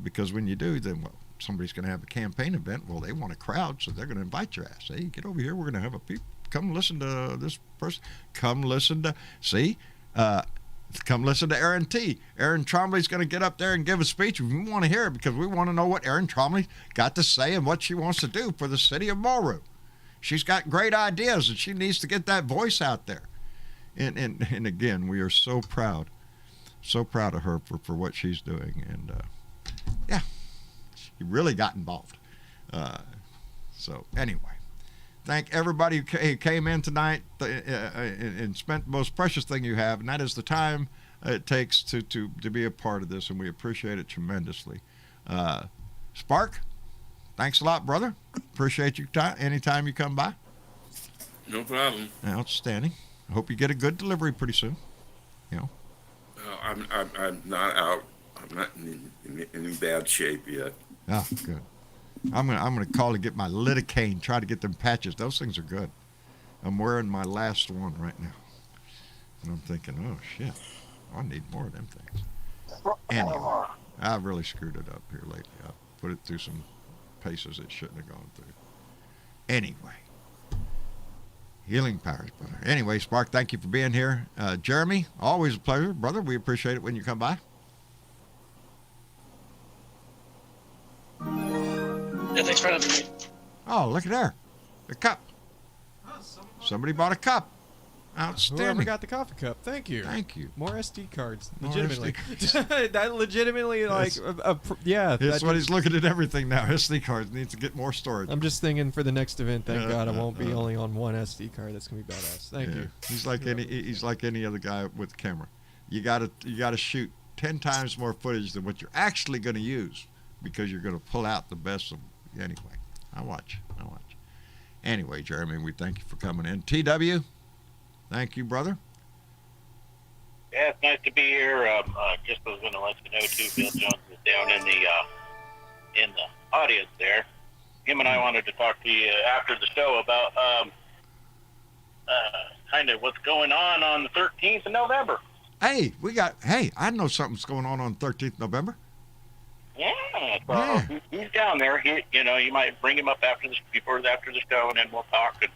because when you do, then somebody's going to have a campaign event. Well, they want a crowd, so they're going to invite your ass. Hey, get over here. We're going to have come listen to this person. Come listen to Aaron T. Aaron Trombley's going to get up there and give a speech. We want to hear it because we want to know what Aaron Trombley got to say and what she wants to do for the city of Morrow. She's got great ideas, and she needs to get that voice out there. And again, we are so proud of her for what she's doing. And yeah, she really got involved. So anyway, thank everybody who came in tonight and spent the most precious thing you have, and that is the time it takes to be a part of this, and we appreciate it tremendously. Spark, thanks a lot, brother. Appreciate you anytime you come by. No problem. Outstanding. I hope you get a good delivery pretty soon. You know. I'm not out. I'm not in any bad shape yet. Oh, good. I'm gonna call to get my lidocaine. Try to get them patches. Those things are good. I'm wearing my last one right now, and I'm thinking, oh shit, I need more of them things. Anyway, I've really screwed it up here lately. I put it through some paces it shouldn't have gone through. Anyway. Healing powers, brother. Anyway, Spark, thank you for being here. Jeremy, always a pleasure, brother. We appreciate it when you come by. Yeah, thanks for having me. Oh, look at there. The cup. Somebody bought a cup. Outstanding. Whoever got the coffee cup, thank you. Thank you. More SD cards, More legitimately. SD That legitimately, like, yeah. That's that what just- he's looking at everything now. SD cards needs to get more storage. I'm just thinking for the next event. Thank God I won't be only on one SD card. That's gonna be badass. Thank you. He's like any other guy with a camera. You gotta shoot 10 times more footage than what you're actually gonna use, because you're gonna pull out the best of. Anyway, I watch. Anyway, Jeremy, we thank you for coming in. TW, thank you, brother. Yeah, it's nice to be here. Just was going to let you know too, Bill Jones is down in the audience there. Him and I wanted to talk to you after the show about kind of what's going on the 13th of November. Hey, I know something's going on 13th November. Yeah, so he's down there. You might bring him up after the show, and then we'll talk, and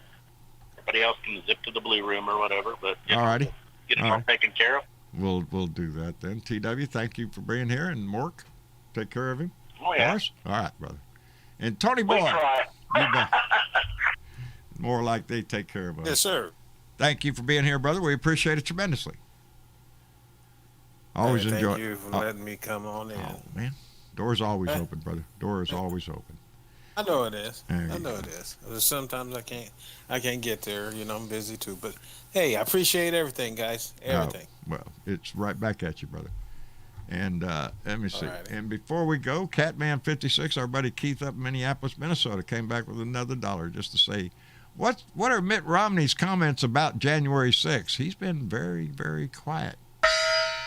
everybody else can zip to the blue room or whatever. But Alrighty. get it all taken care of. We'll do that then. TW, thank you for being here, and Mork, take care of him. Oh yeah. Morris? All right, brother. And Tony We Boy, try. you bet. More like they take care of us. Yes, sir. Thank you for being here, brother. We appreciate it tremendously. Always Hey, enjoy. Thank you for letting me come on in. Oh man, Door's always open, brother. Door is always open. I know it is. There I you know go. it is. Sometimes I can't get there. You know, I'm busy too. But hey, I appreciate everything, guys. Everything. Well, it's right back at you, brother. And let me see. Alrighty. And before we go, Catman56, our buddy Keith up in Minneapolis, Minnesota, came back with another $1 just to say, what are Mitt Romney's comments about January 6th? He's been very, very quiet.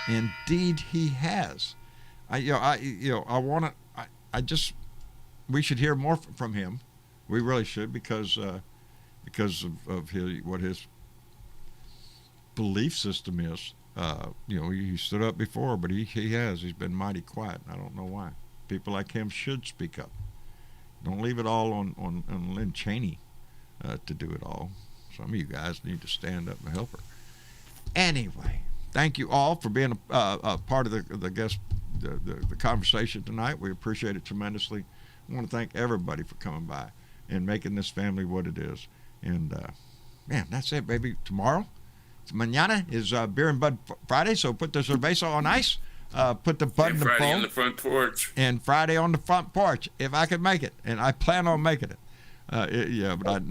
Indeed, he has. We should hear more from him. We really should, because of what his belief system is. He stood up before, but he's been mighty quiet. I don't know why. People like him should speak up. Don't leave it all on Lynn Cheney to do it all. Some of you guys need to stand up and help her. Anyway, thank you all for being a part of the guest the conversation tonight. We appreciate it tremendously. I want to thank everybody for coming by and making this family what it is. And man, that's it, baby. Tomorrow, mañana is Beer and Bud Friday, so put the cerveza on ice. Put the bud in the Friday phone. on the front porch. And Friday on the front porch, if I can make it, and I plan on making it. But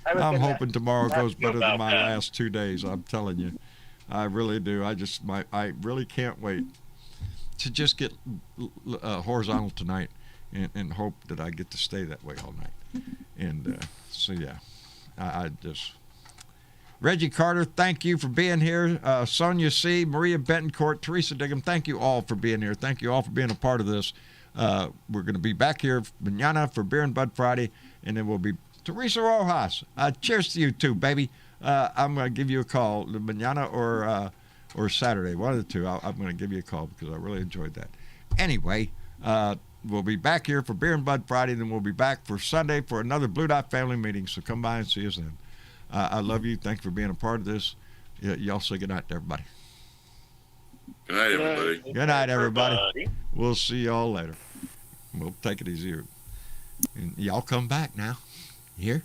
I'm hoping tomorrow goes better than my last 2 days. I'm telling you, I really do. I really can't wait to just get horizontal tonight, and hope that I get to stay that way all night. And I just. Reggie Carter, thank you for being here. Sonia C., Maria Betancourt, Teresa Diggum, thank you all for being here. Thank you all for being a part of this. We're going to be back here mañana for Beer and Bud Friday, and then we'll be Teresa Rojas. Cheers to you too, baby. I'm going to give you a call mañana or Saturday, one of the two. I'm going to give you a call because I really enjoyed that. Anyway, we'll be back here for Beer and Bud Friday, then we'll be back for Sunday for another Blue Dot family meeting. So come by and see us then. I love you. Thank you for being a part of this. Y'all say good night to everybody. Good night, everybody. Good night, everybody. We'll see y'all later. We'll take it easy. And y'all come back now. You hear?